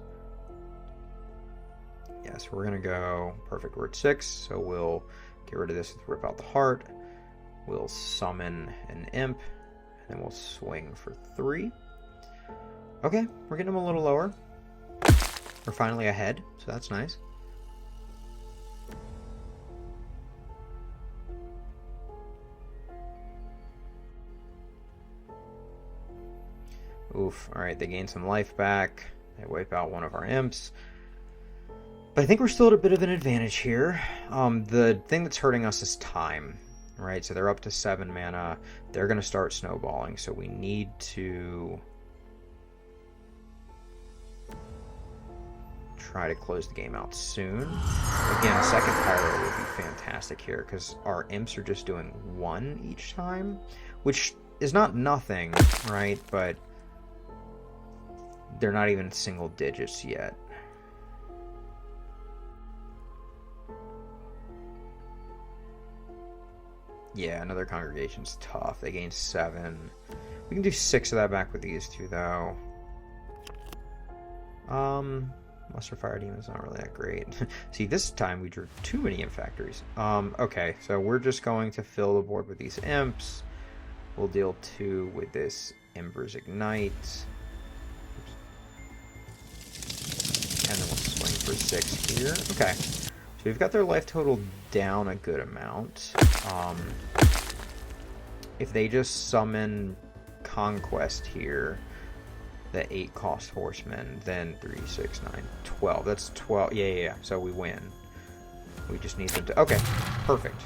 Yes, we're going to go perfect. We're at 6, so we'll get rid of this with Rip Out the Heart. We'll summon an imp, and then we'll swing for 3. Okay, we're getting them a little lower. We're finally ahead, so that's nice. Oof, alright, they gain some life back. They wipe out one of our imps. But I think we're still at a bit of an advantage here. The thing that's hurting us is time, right? So they're up to 7 mana. They're going to start snowballing, so we need to try to close the game out soon. Again, a second Pyro would be fantastic here because our imps are just doing 1 each time, which is not nothing, right? But they're not even single digits yet. Yeah, another Congregation's tough. They gain 7. We can do 6 of that back with these two, though. Lesser Fire Demon's not really that great. See, this time we drew too many Imp Factories. Okay, so we're just going to fill the board with these Imps. We'll deal 2 with this Ember's Ignite. And then we'll swing for 6 here. Okay. So we've got their life total down a good amount. If they just summon Conquest here, the 8 cost horseman, then 3, 6, 9, 12. That's 12. Yeah. So we win. We just need them to... Okay, perfect.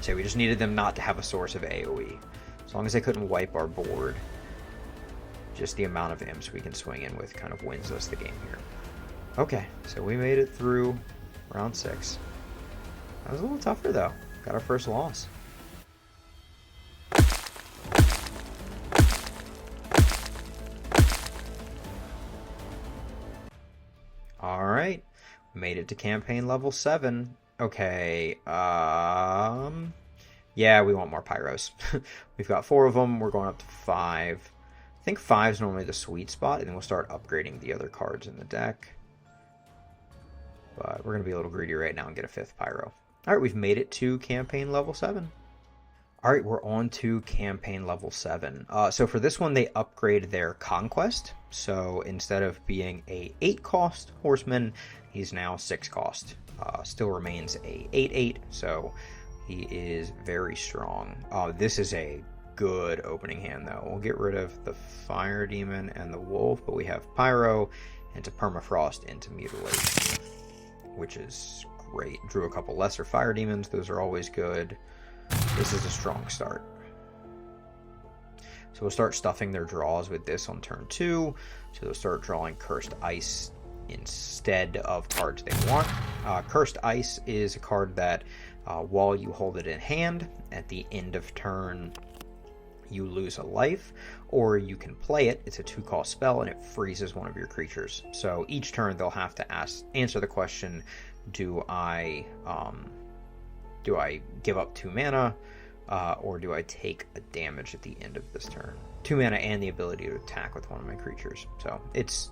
So we just needed them not to have a source of AoE. As long as they couldn't wipe our board, just the amount of imps we can swing in with kind of wins us the game here. Okay, so we made it through round 6. That was a little tougher, though. Got our first loss. Alright, made it to campaign level 7. Okay, yeah, we want more Pyros. We've got 4 of them, we're going up to 5. I think 5 is normally the sweet spot, and then we'll start upgrading the other cards in the deck. But we're going to be a little greedy right now and get a 5th Pyro. Alright, we've made it to campaign level 7. Alright, we're on to campaign level 7. So for this one, they upgrade their Conquest. So instead of being a 8 cost horseman, he's now 6 cost. Still remains a 8/8, so he is very strong. This is a good opening hand, though. We'll get rid of the Fire Demon and the Wolf, but we have Pyro into Permafrost into Mutilate, which is great. Drew a couple lesser Fire Demons. Those are always good. This is a strong start. So we'll start stuffing their draws with this on turn 2. So they'll start drawing Cursed Ice instead of cards they want. Cursed Ice is a card that while you hold it in hand, at the end of turn you lose a life, or you can play it. It's a 2-cost spell and it freezes one of your creatures. So each turn they'll have to answer the question, do I give up 2 mana, or do I take a damage at the end of this turn? 2 mana and the ability to attack with one of my creatures. So it's...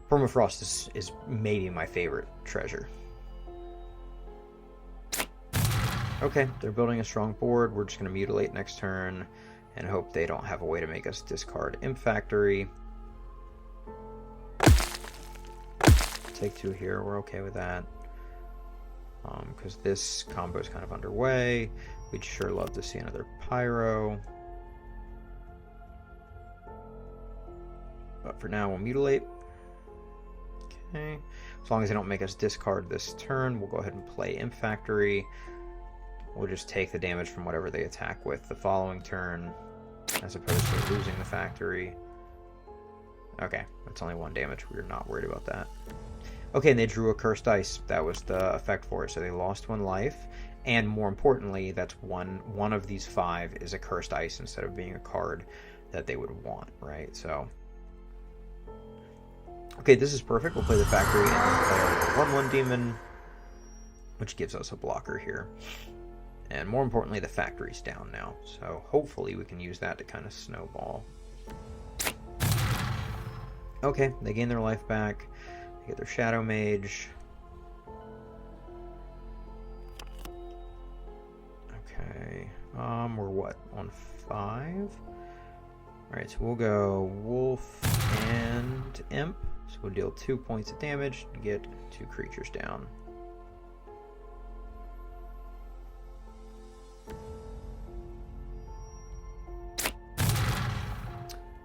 Permafrost is maybe my favorite treasure. Okay, they're building a strong board. We're just going to Mutilate next turn and hope they don't have a way to make us discard Imp Factory. Take 2 here, we're okay with that. Because this combo is kind of underway. We'd sure love to see another Pyro. But for now, we'll Mutilate. Okay. As long as they don't make us discard this turn, we'll go ahead and play Imp Factory. We'll just take the damage from whatever they attack with the following turn, as opposed to losing the factory. Okay, that's only 1 damage. We're not worried about that. Okay, and they drew a Cursed Ice. That was the effect for it. So they lost 1 life, And more importantly, that's one of these 5 is a cursed ice instead of being a card that they would want, right? So, okay, this is perfect. We'll play the factory and then play our 1/1 demon, which gives us a blocker here. And more importantly, the factory's down now. So hopefully we can use that to kind of snowball. Okay, they gain their life back. They get their Shadow Mage. Okay, we're what, on 5? Alright, so we'll go Wolf and Imp. So we'll deal 2 points of damage to get 2 creatures down.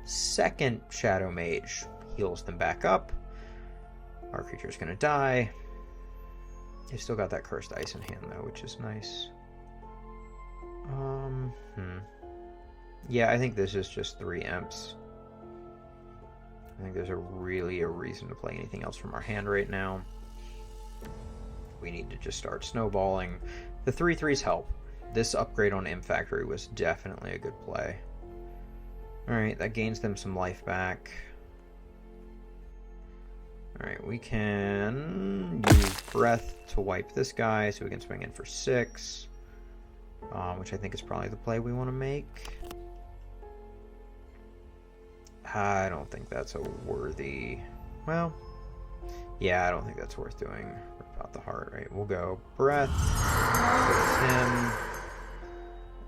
Second Shadow Mage heals them back up. Our creature's gonna die. They've still got that cursed ice in hand though, which is nice. Yeah, I think this is just 3 imps. I think there's really a reason to play anything else from our hand right now. We need to just start snowballing. The 3/3s help. This upgrade on Imp Factory was definitely a good play. Alright, that gains them some life back. Alright, we can use Breath to wipe this guy so we can swing in for 6. Which I think is probably the play we want to make. I don't think that's a worthy... Well, yeah, I don't think that's worth doing. Rip out the heart, right? We'll go Breath. There's him.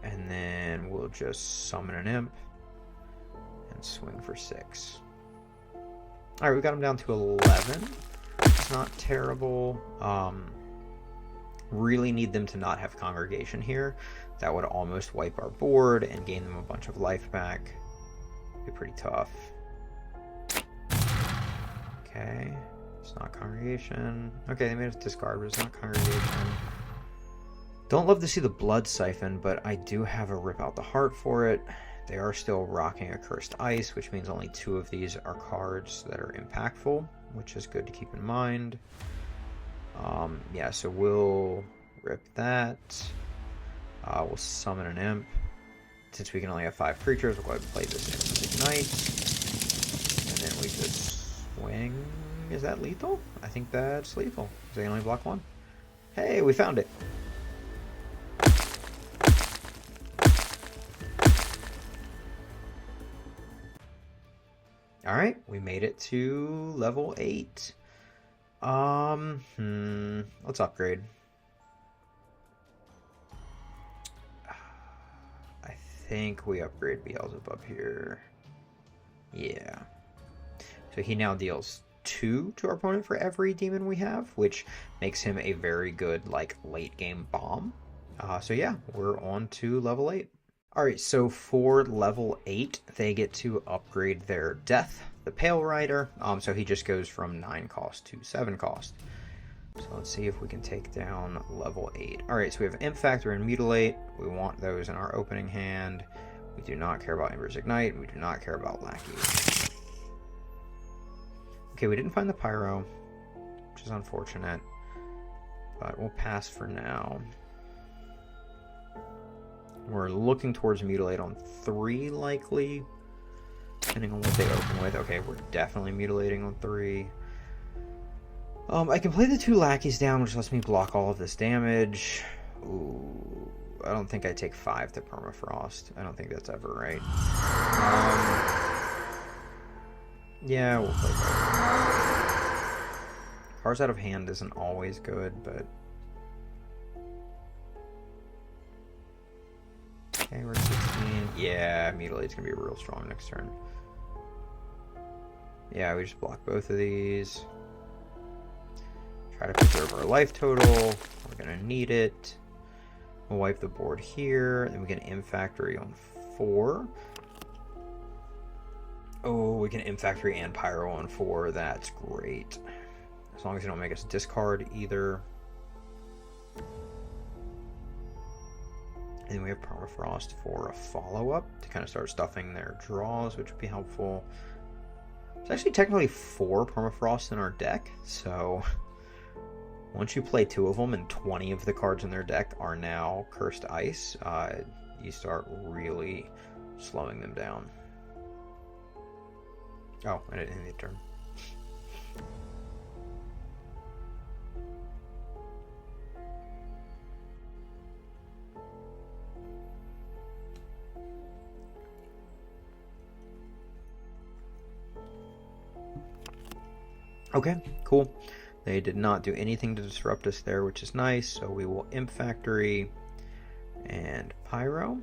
And then we'll just summon an Imp. And swing for 6. Alright, we got him down to 11. It's not terrible. Really need them to not have Congregation here. That would almost wipe our board and gain them a bunch of life back. Be pretty tough. Okay, it's not Congregation. Okay, they made us discard, but it's not Congregation. Don't love to see the Blood Siphon, but I do have a Rip Out the Heart for it. They are still rocking a Cursed Ice, which means only 2 of these are cards that are impactful, which is good to keep in mind. Yeah, so we'll rip that. We'll summon an Imp. Since we can only have 5 creatures, we'll go ahead and play this Imp's Ignite. And then we just swing. Is that lethal? I think that's lethal. Does they only block 1? Hey, we found it. Alright, we made it to level 8. Let's upgrade. I think we upgrade Beelzebub here. Yeah. So he now deals 2 to our opponent for every demon we have, which makes him a very good, like, late game bomb. So yeah, we're on to level 8. Alright, so for level 8, they get to upgrade their Death, the Pale Rider. So he just goes from 9 cost to 7 cost. So let's see if we can take down level 8. Alright, so we have Imp Factor and Mutilate. We want those in our opening hand. We do not care about Ember's Ignite. We do not care about Lackey. Okay, we didn't find the Pyro, which is unfortunate. But we'll pass for now. We're looking towards Mutilate on 3, likely. Depending on what they open with. Okay, we're definitely Mutilating on 3. I can play the 2 Lackeys down, which lets me block all of this damage. Ooh, I don't think I take 5 to Permafrost. I don't think that's ever right. Yeah, we'll play both. Cards out of hand isn't always good, but... Okay, we're 16. Yeah, Mutilate's gonna be real strong next turn. Yeah, we just block both of these. Try to preserve our life total. We're gonna need it. We'll wipe the board here. Then we get Imp Factory on 4. Oh, we can Imp Factory and Pyro on 4. That's great. As long as you don't make us discard either. And then we have Permafrost for a follow-up to kind of start stuffing their draws, which would be helpful. There's actually technically 4 Permafrost in our deck, so Once you play 2 of them and 20 of the cards in their deck are now Cursed Ice, you start really slowing them down. Oh, I didn't hit the turn. Okay, cool. They did not do anything to disrupt us there, which is nice. So we will Imp Factory and Pyro.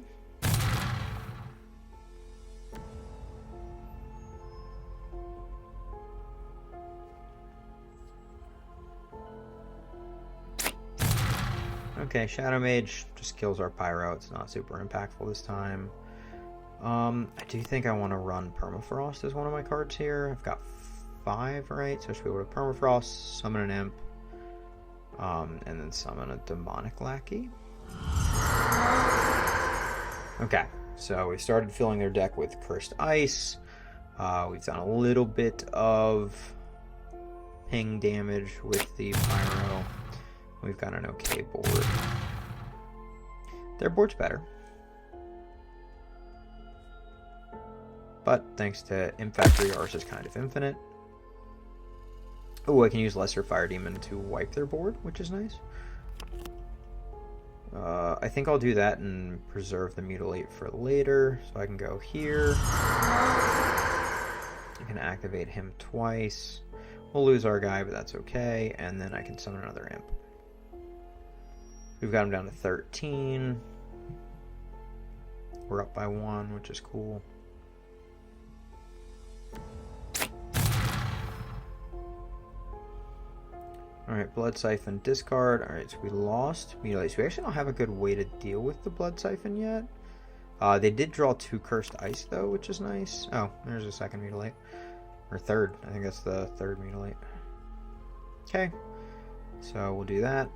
Okay, Shadow Mage just kills our Pyro. It's not super impactful this time. I do think I want to run Permafrost as one of my cards here. I've got 5, right? So I should be able to Permafrost, summon an Imp, and then summon a Demonic Lackey. Okay, so we started filling their deck with Cursed Ice. We've done a little bit of ping damage with the Pyro. We've got an okay board. Their board's better. But thanks to Imp Factory, ours is kind of infinite. Oh, I can use Lesser Fire Demon to wipe their board, which is nice. I think I'll do that and preserve the Mutilate for later. So I can go here. I can activate him twice. We'll lose our guy, but that's okay. And then I can summon another Imp. We've got him down to 13. We're up by 1, which is cool. Alright, Blood Siphon, discard. Alright, so we lost Mutilate. So we actually don't have a good way to deal with the Blood Siphon yet. They did draw 2 Cursed Ice, though, which is nice. Oh, there's a second Mutilate. Or third. I think that's the third Mutilate. Okay. So we'll do that.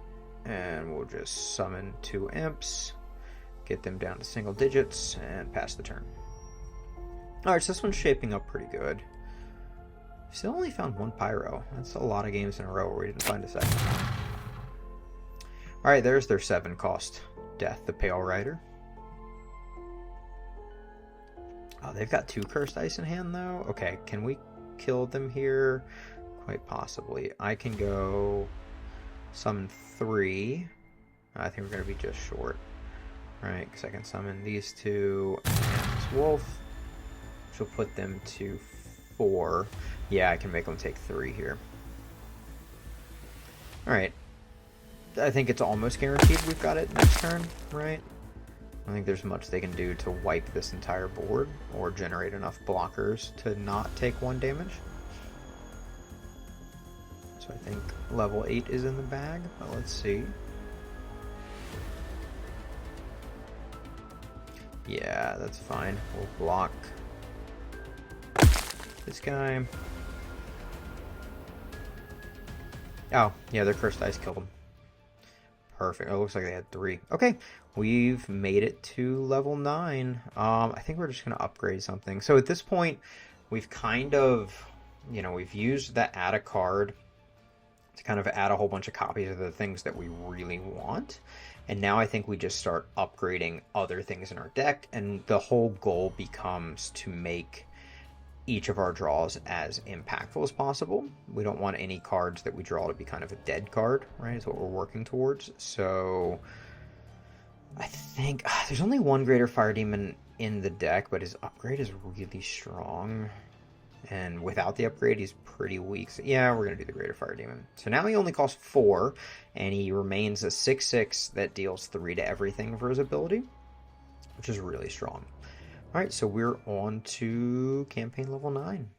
And we'll just summon 2 Imps. Get them down to single digits. And pass the turn. Alright, so this one's shaping up pretty good. Still only found 1 Pyro. That's a lot of games in a row where we didn't find a second one. Alright, there's their 7 cost. Death, the Pale Rider. Oh, they've got 2 Cursed Ice in hand, though. Okay, can we kill them here? Quite possibly. I can go summon 3. I think we're going to be just short. Right, because I can summon these 2 and this Wolf, which will put them to 4. Yeah, I can make them take 3 here. Alright. I think it's almost guaranteed we've got it next turn, right? I don't think there's much they can do to wipe this entire board or generate enough blockers to not take 1 damage. So I think level 8 is in the bag, but let's see. Yeah, that's fine. We'll block this guy. Oh, yeah, their Cursed Ice killed him. Perfect. Oh, it looks like they had 3. Okay, we've made it to level 9. I think we're just going to upgrade something. So at this point, we've kind of, we've used the add a card to kind of add a whole bunch of copies of the things that we really want. And now I think we just start upgrading other things in our deck, and the whole goal becomes to make each of our draws as impactful as possible. We don't want any cards that we draw to be kind of a dead card, right? Is what we're working towards. So I think there's only 1 Greater Fire Demon in the deck, but his upgrade is really strong. And without the upgrade, he's pretty weak. So yeah, we're going to do the Greater Fire Demon. So now he only costs 4, and he remains a 6/6 that deals 3 to everything for his ability, which is really strong. Alright, so we're on to campaign level 9.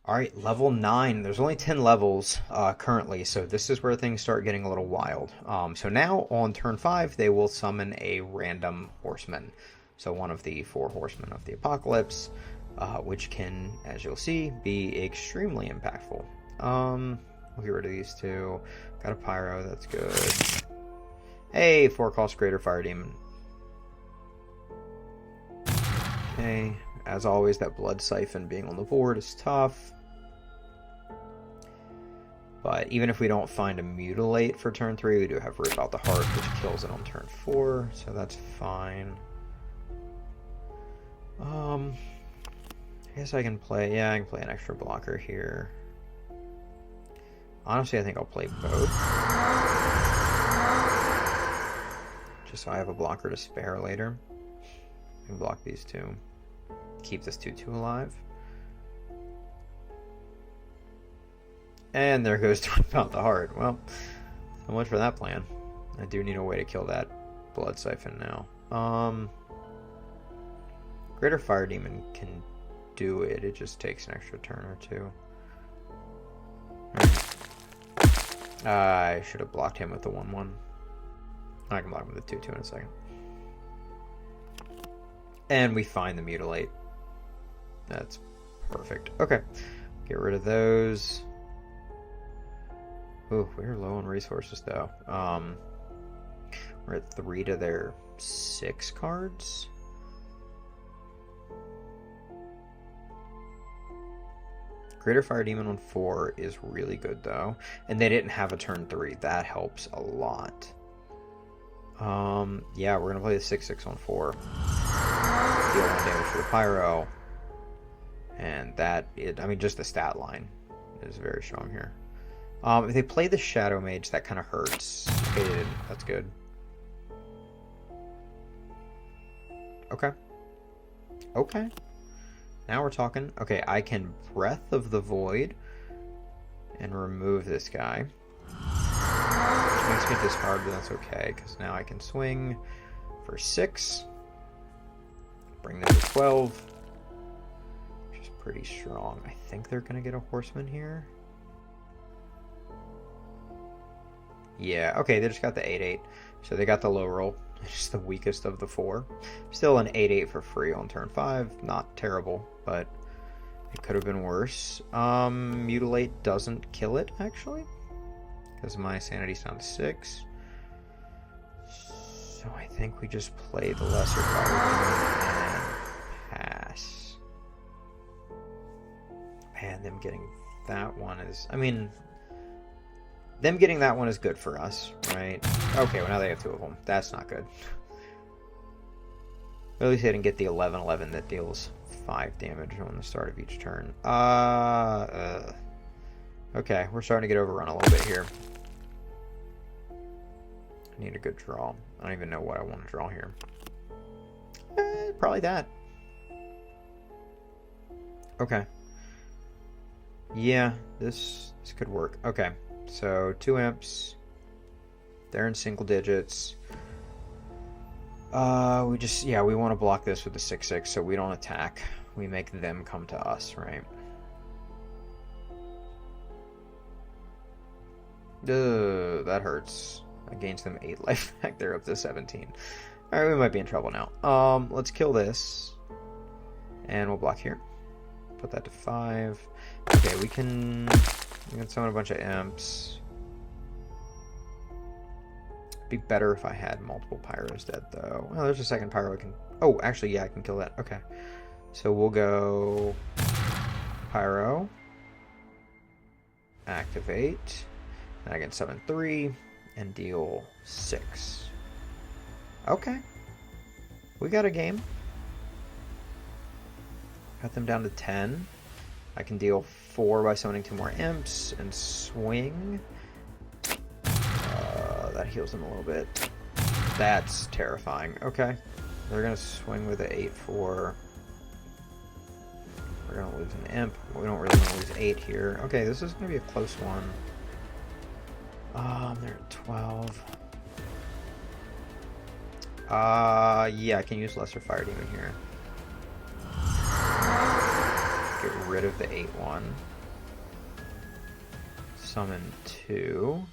Alright, level 9. There's only 10 levels currently, so this is where things start getting a little wild. So now, on turn 5, they will summon a random horseman. So one of the 4 horsemen of the apocalypse, which can, as you'll see, be extremely impactful. We'll get rid of these 2. Got a Pyro, that's good. Hey, 4 cost Greater Fire Demon. Okay, as always, that Blood Siphon being on the board is tough. But even if we don't find a Mutilate for turn 3, we do have Rip Out the Heart, which kills it on turn 4, so that's fine. I guess I can play, yeah, I can play an extra blocker here. Honestly, I think I'll play both. Just so I have a blocker to spare later. I can block these two. Keep this 2/2 alive. And there goes to Rip Out the Heart. Well, so much for that plan. I do need a way to kill that Blood Siphon now. Greater Fire Demon can do it. It just takes an extra turn or two. I should have blocked him with the 1/1. I can block him with the 2/2 in a second. And we find the Mutilate. That's perfect. Okay. Get rid of those. Ooh, we're low on resources though. We're at 3 to their 6 cards. Greater Fire Demon on 4 is really good though. And they didn't have a turn 3. That helps a lot. Yeah, we're gonna play the 6/6 on 4. Deal 1 damage to the Pyro. And that, I mean, just the stat line is very strong here. If they play the Shadow Mage, that kind of hurts. Okay, they didn't. That's good. Okay. Okay. Now we're talking. Okay, I can Breath of the Void and remove this guy. Which makes me discard, but that's okay, because now I can swing for 6. Bring them to 12. Which is pretty strong. I think they're going to get a Horseman here. Yeah, okay, they just got the 8/8. So they got the low roll. It's the weakest of the 4. Still an 8/8 for free on turn 5. Not terrible, but it could have been worse. Mutilate doesn't kill it, actually. Because my sanity's down to 6. So I think we just play the Lesser Fire Demon and pass. Man, them getting that one is... I mean... Them getting that one is good for us, right? Okay, well now they have 2 of them. That's not good. At least they didn't get the 11/11 that deals 5 damage on the start of each turn. Okay, we're starting to get overrun a little bit here. I need a good draw. I don't even know what I want to draw here. Probably that. Okay. Yeah, this could work. Okay. So 2 imps. They're in single digits. We want to block this with the 6/6 so we don't attack. We make them come to us, right? That hurts. I gains them 8 life back. They're up to 17. Alright, we might be in trouble now. Let's kill this. And we'll block here. Put that to 5. Okay, we can summon a bunch of imps. Be better if I had multiple pyros dead though. Oh, there's a second pyro I can... Oh, actually, yeah, I can kill that. Okay. So we'll go... Pyro. Activate. And I can summon 3 and deal 6. Okay. We got a game. Got them down to 10. I can deal 4 by summoning 2 more imps and swing. That heals them a little bit. That's terrifying. Okay. They're going to swing with the 8/4. We're going to lose an imp. We don't really want to lose 8 here. Okay, this is going to be a close one. They're at 12. Yeah, I can use Lesser Fire Demon here. Get rid of the 8/1. Summon 2.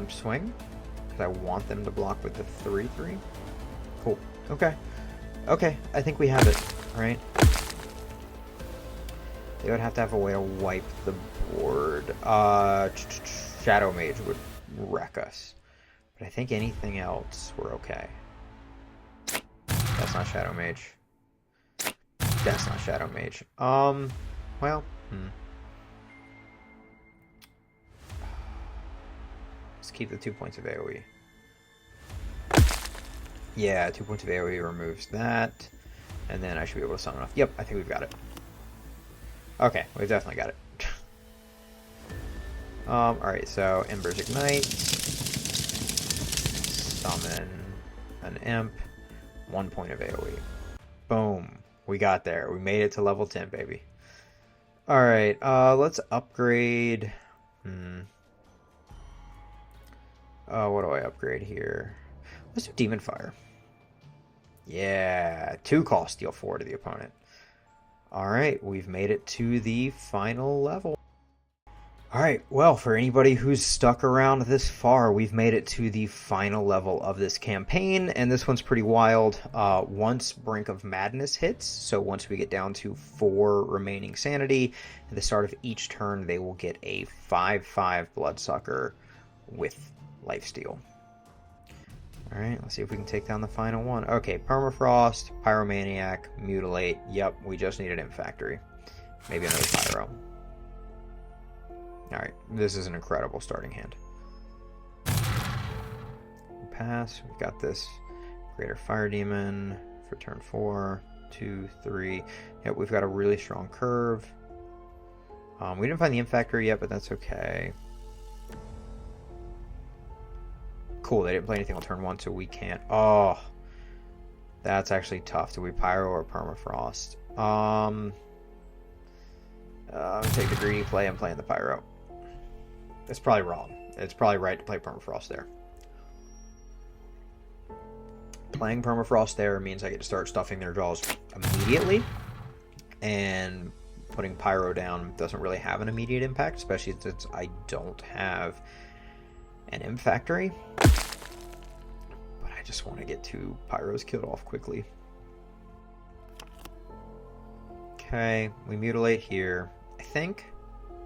Swing. Because I want them to block with the 3/3. Cool. Okay. Okay, I think we have it, right? They would have to have a way to wipe the board. Shadow Mage would wreck us. But I think anything else, we're okay. That's not Shadow Mage. That's not Shadow Mage. Well, Let's keep the 2 points of AoE. Yeah, 2 points of AoE removes that. And then I should be able to summon off. Yep, I think we've got it. Okay, we've definitely got it. Alright, so Embers Ignite. Summon an Imp. 1 point of AoE. Boom. We got there. We made it to level 10, baby. Alright, let's upgrade. What do I upgrade here? Let's do Demon Fire. Yeah, 2 cost, deal 4 to the opponent. Alright, we've made it to the final level. Alright, well, for anybody who's stuck around this far, we've made it to the final level of this campaign, and this one's pretty wild. Once Brink of Madness hits, so once we get down to 4 remaining sanity, at the start of each turn, they will get a 5/5 Bloodsucker with Lifesteal. Alright, let's see if we can take down the final one. Okay, Permafrost, Pyromaniac, Mutilate. Yep, we just need an Imp Factory. Maybe another Pyro. Alright, this is an incredible starting hand. Pass. We've got this Greater Fire Demon for turn 4. 2, 3. Yep, we've got a really strong curve. We didn't find the Imp Factory yet, but that's okay. Cool, they didn't play anything on turn 1, so we can't. Oh, that's actually tough. Do we Pyro or Permafrost? I'm gonna take the greedy play. I'm playing the Pyro. It's probably wrong. It's probably right to play Permafrost there. Playing Permafrost there means I get to start stuffing their jaws immediately, and putting Pyro down doesn't really have an immediate impact, especially since I don't have an Imp Factory. But I just want to get 2 Pyros killed off quickly. Okay, we Mutilate here, I think,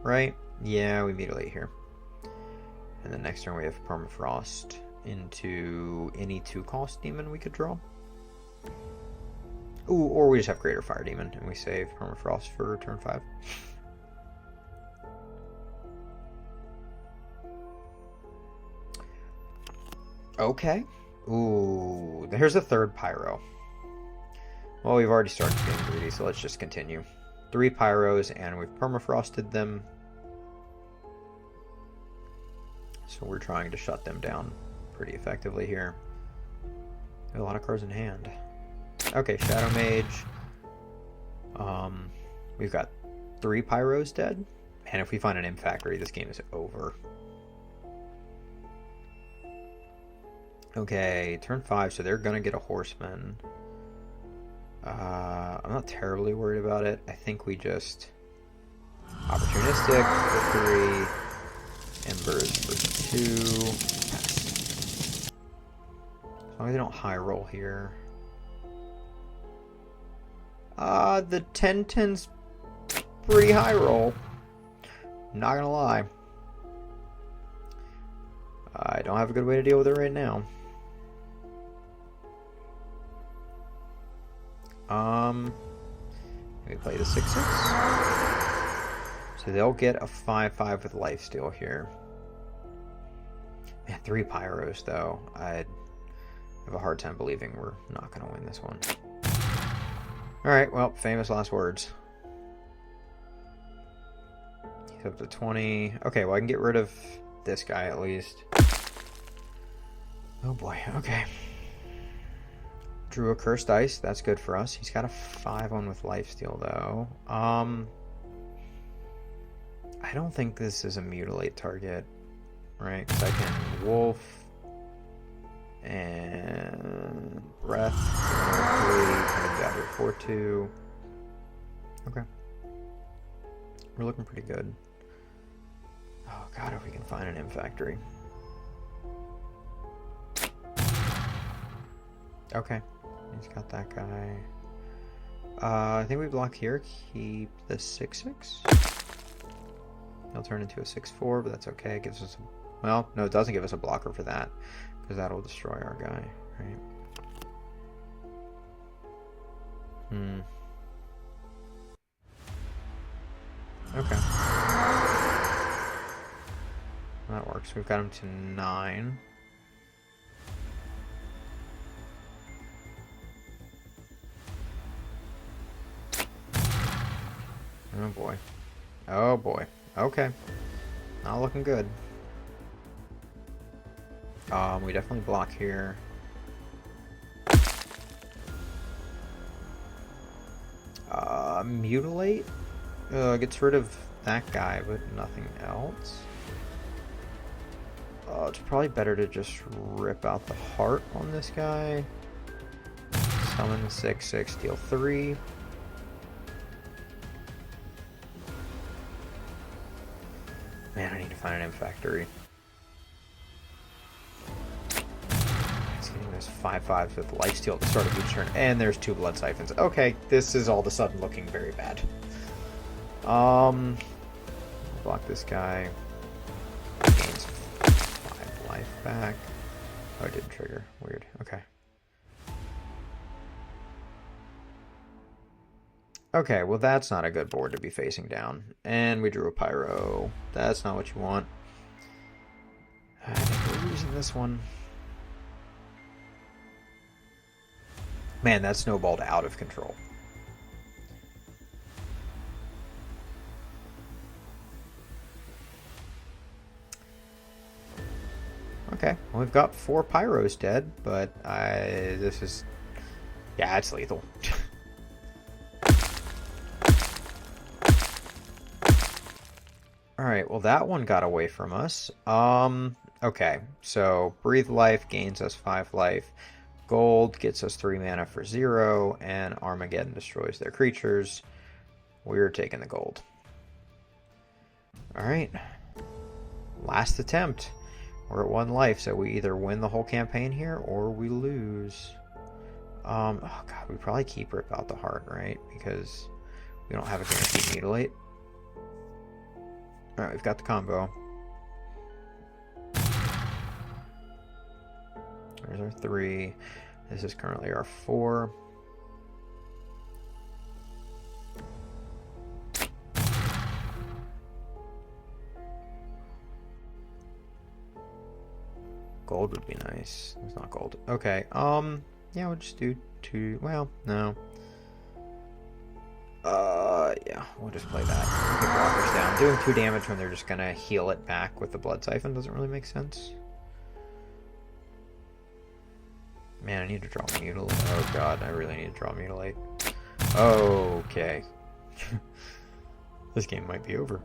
right? Yeah, we Mutilate here. And then next turn we have Permafrost into any 2-cost demon we could draw. Ooh, or we just have Greater Fire Demon and we save Permafrost for turn 5. Okay. Ooh, there's a 3rd Pyro. Well, we've already started getting greedy, so let's just continue. 3 Pyros, and we've Permafrosted them. So we're trying to shut them down pretty effectively here. A lot of cards in hand. Okay, Shadow Mage. We've got 3 Pyros dead. And if we find an Imp Factory, this game is over. Okay, turn 5, so they're gonna get a Horseman. I'm not terribly worried about it. I think we just opportunistic for 3, embers for 2. Pass. As long as they don't high roll here. The 10/10's pretty high roll. Not gonna lie. I don't have a good way to deal with it right now. We play the 6/6. So they'll get a 5/5 with lifesteal here. Man, 3 Pyros though. I have a hard time believing we're not going to win this one. Alright, well, famous last words. He's up to 20. Okay, well I can get rid of this guy at least. Oh boy, okay. Drew a cursed dice. That's good for us. He's got a 5-1 with lifesteal though. I don't think this is a mutilate target, right? Because I can wolf and breath. 3, kind of down to 4/2. Okay, we're looking pretty good. Oh god, if we can find an Imp Factory. Okay, he's got that guy. I think we block here. Keep the 6/6. He'll turn into a 6/4, but that's okay. It gives us a... Well, no, it doesn't give us a blocker for that, because that'll destroy our guy, right? Okay. That works. We've got him to 9. Oh boy. Oh boy. Okay. Not looking good. We definitely block here. Mutilate? Gets rid of that guy, but nothing else. It's probably better to just rip out the heart on this guy. Summon 6/6, deal 3. Man, I need to find an M factory. It's getting those 5/5s with lifesteal at the start of each turn, and there's 2 blood siphons. Okay, this is all of a sudden looking very bad. Block this guy. Gains 5 life back. Oh, it didn't trigger. Weird. Okay. Okay, well that's not a good board to be facing down. And we drew a Pyro. That's not what you want. I think we're losing this one. Man, that snowballed out of control. Okay, well, we've got 4 Pyros dead, but this is... Yeah, it's lethal. Alright, well that one got away from us. Okay, so Breathe Life gains us 5 life. Gold gets us 3 mana for 0, and Armageddon destroys their creatures. We're taking the gold. Alright. Last attempt. We're at 1 life, so we either win the whole campaign here, or we lose. Oh god, we probably keep Rip Out the Heart, right? Because we don't have a guaranteed Mutilate. Alright, we've got the combo. There's our 3. This is currently our 4. Gold would be nice. It's not gold. Okay, yeah, we'll just do 2. Well, no. Yeah, we'll just play that. Get blockers down. Doing 2 damage when they're just gonna heal it back with the Blood Siphon doesn't really make sense. Man, I need to draw Mutilate. Oh god, I really need to draw Mutilate. Okay. This game might be over.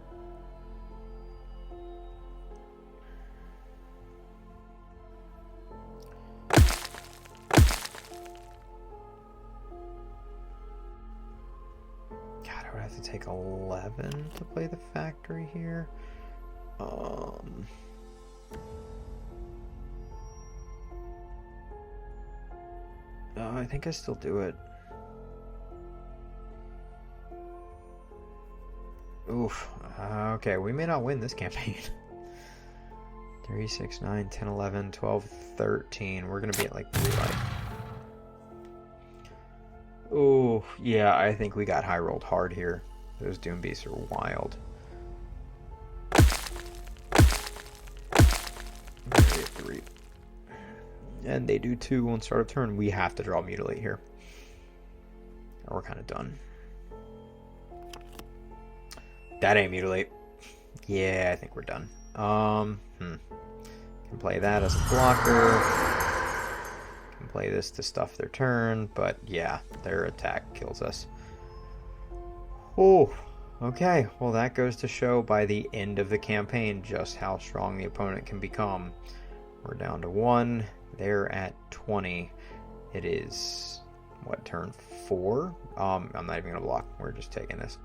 I have to take 11 to play the factory here. I think I still do it. Oof. Okay, we may not win this campaign. 3, 6, 9, 10, 11, 12, 13. We're going to be at like 3 life. Oh, yeah, I think we got high rolled hard here. Those Doom Beasts are wild. They have 3. And they do 2 on start of turn. We have to draw Mutilate here. Or we're kind of done. That ain't Mutilate. Yeah, I think we're done. Can play that as a blocker. Can play this to stuff their turn, but yeah, their attack kills us. Oh, okay. Well, that goes to show by the end of the campaign just how strong the opponent can become. We're down to 1. They're at 20. It is, what, turn 4? I'm not even going to block. We're just taking this.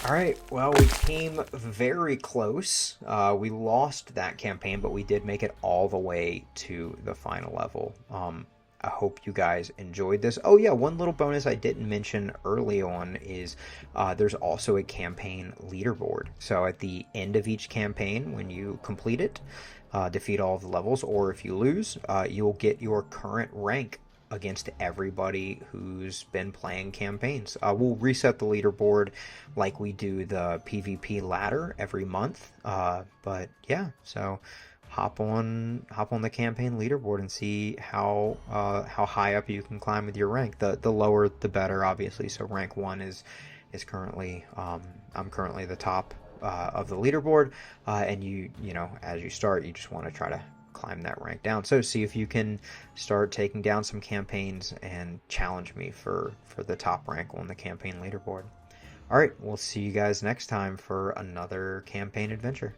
Alright, well, we came very close. We lost that campaign, but we did make it all the way to the final level. I hope you guys enjoyed this. Oh yeah, one little bonus I didn't mention early on is there's also a campaign leaderboard. So at the end of each campaign, when you complete it, defeat all of the levels, or if you lose, you'll get your current rank against everybody who's been playing campaigns. We'll reset the leaderboard like we do the PvP ladder every month. But yeah, so hop on the campaign leaderboard and see how high up you can climb with your rank. The lower the better, obviously. So rank 1 is currently I'm currently the top of the leaderboard, and you know, as you start, you just want to try to climb that rank down. So see if you can start taking down some campaigns and challenge me for the top rank on the campaign leaderboard. All right, we'll see you guys next time for another campaign adventure.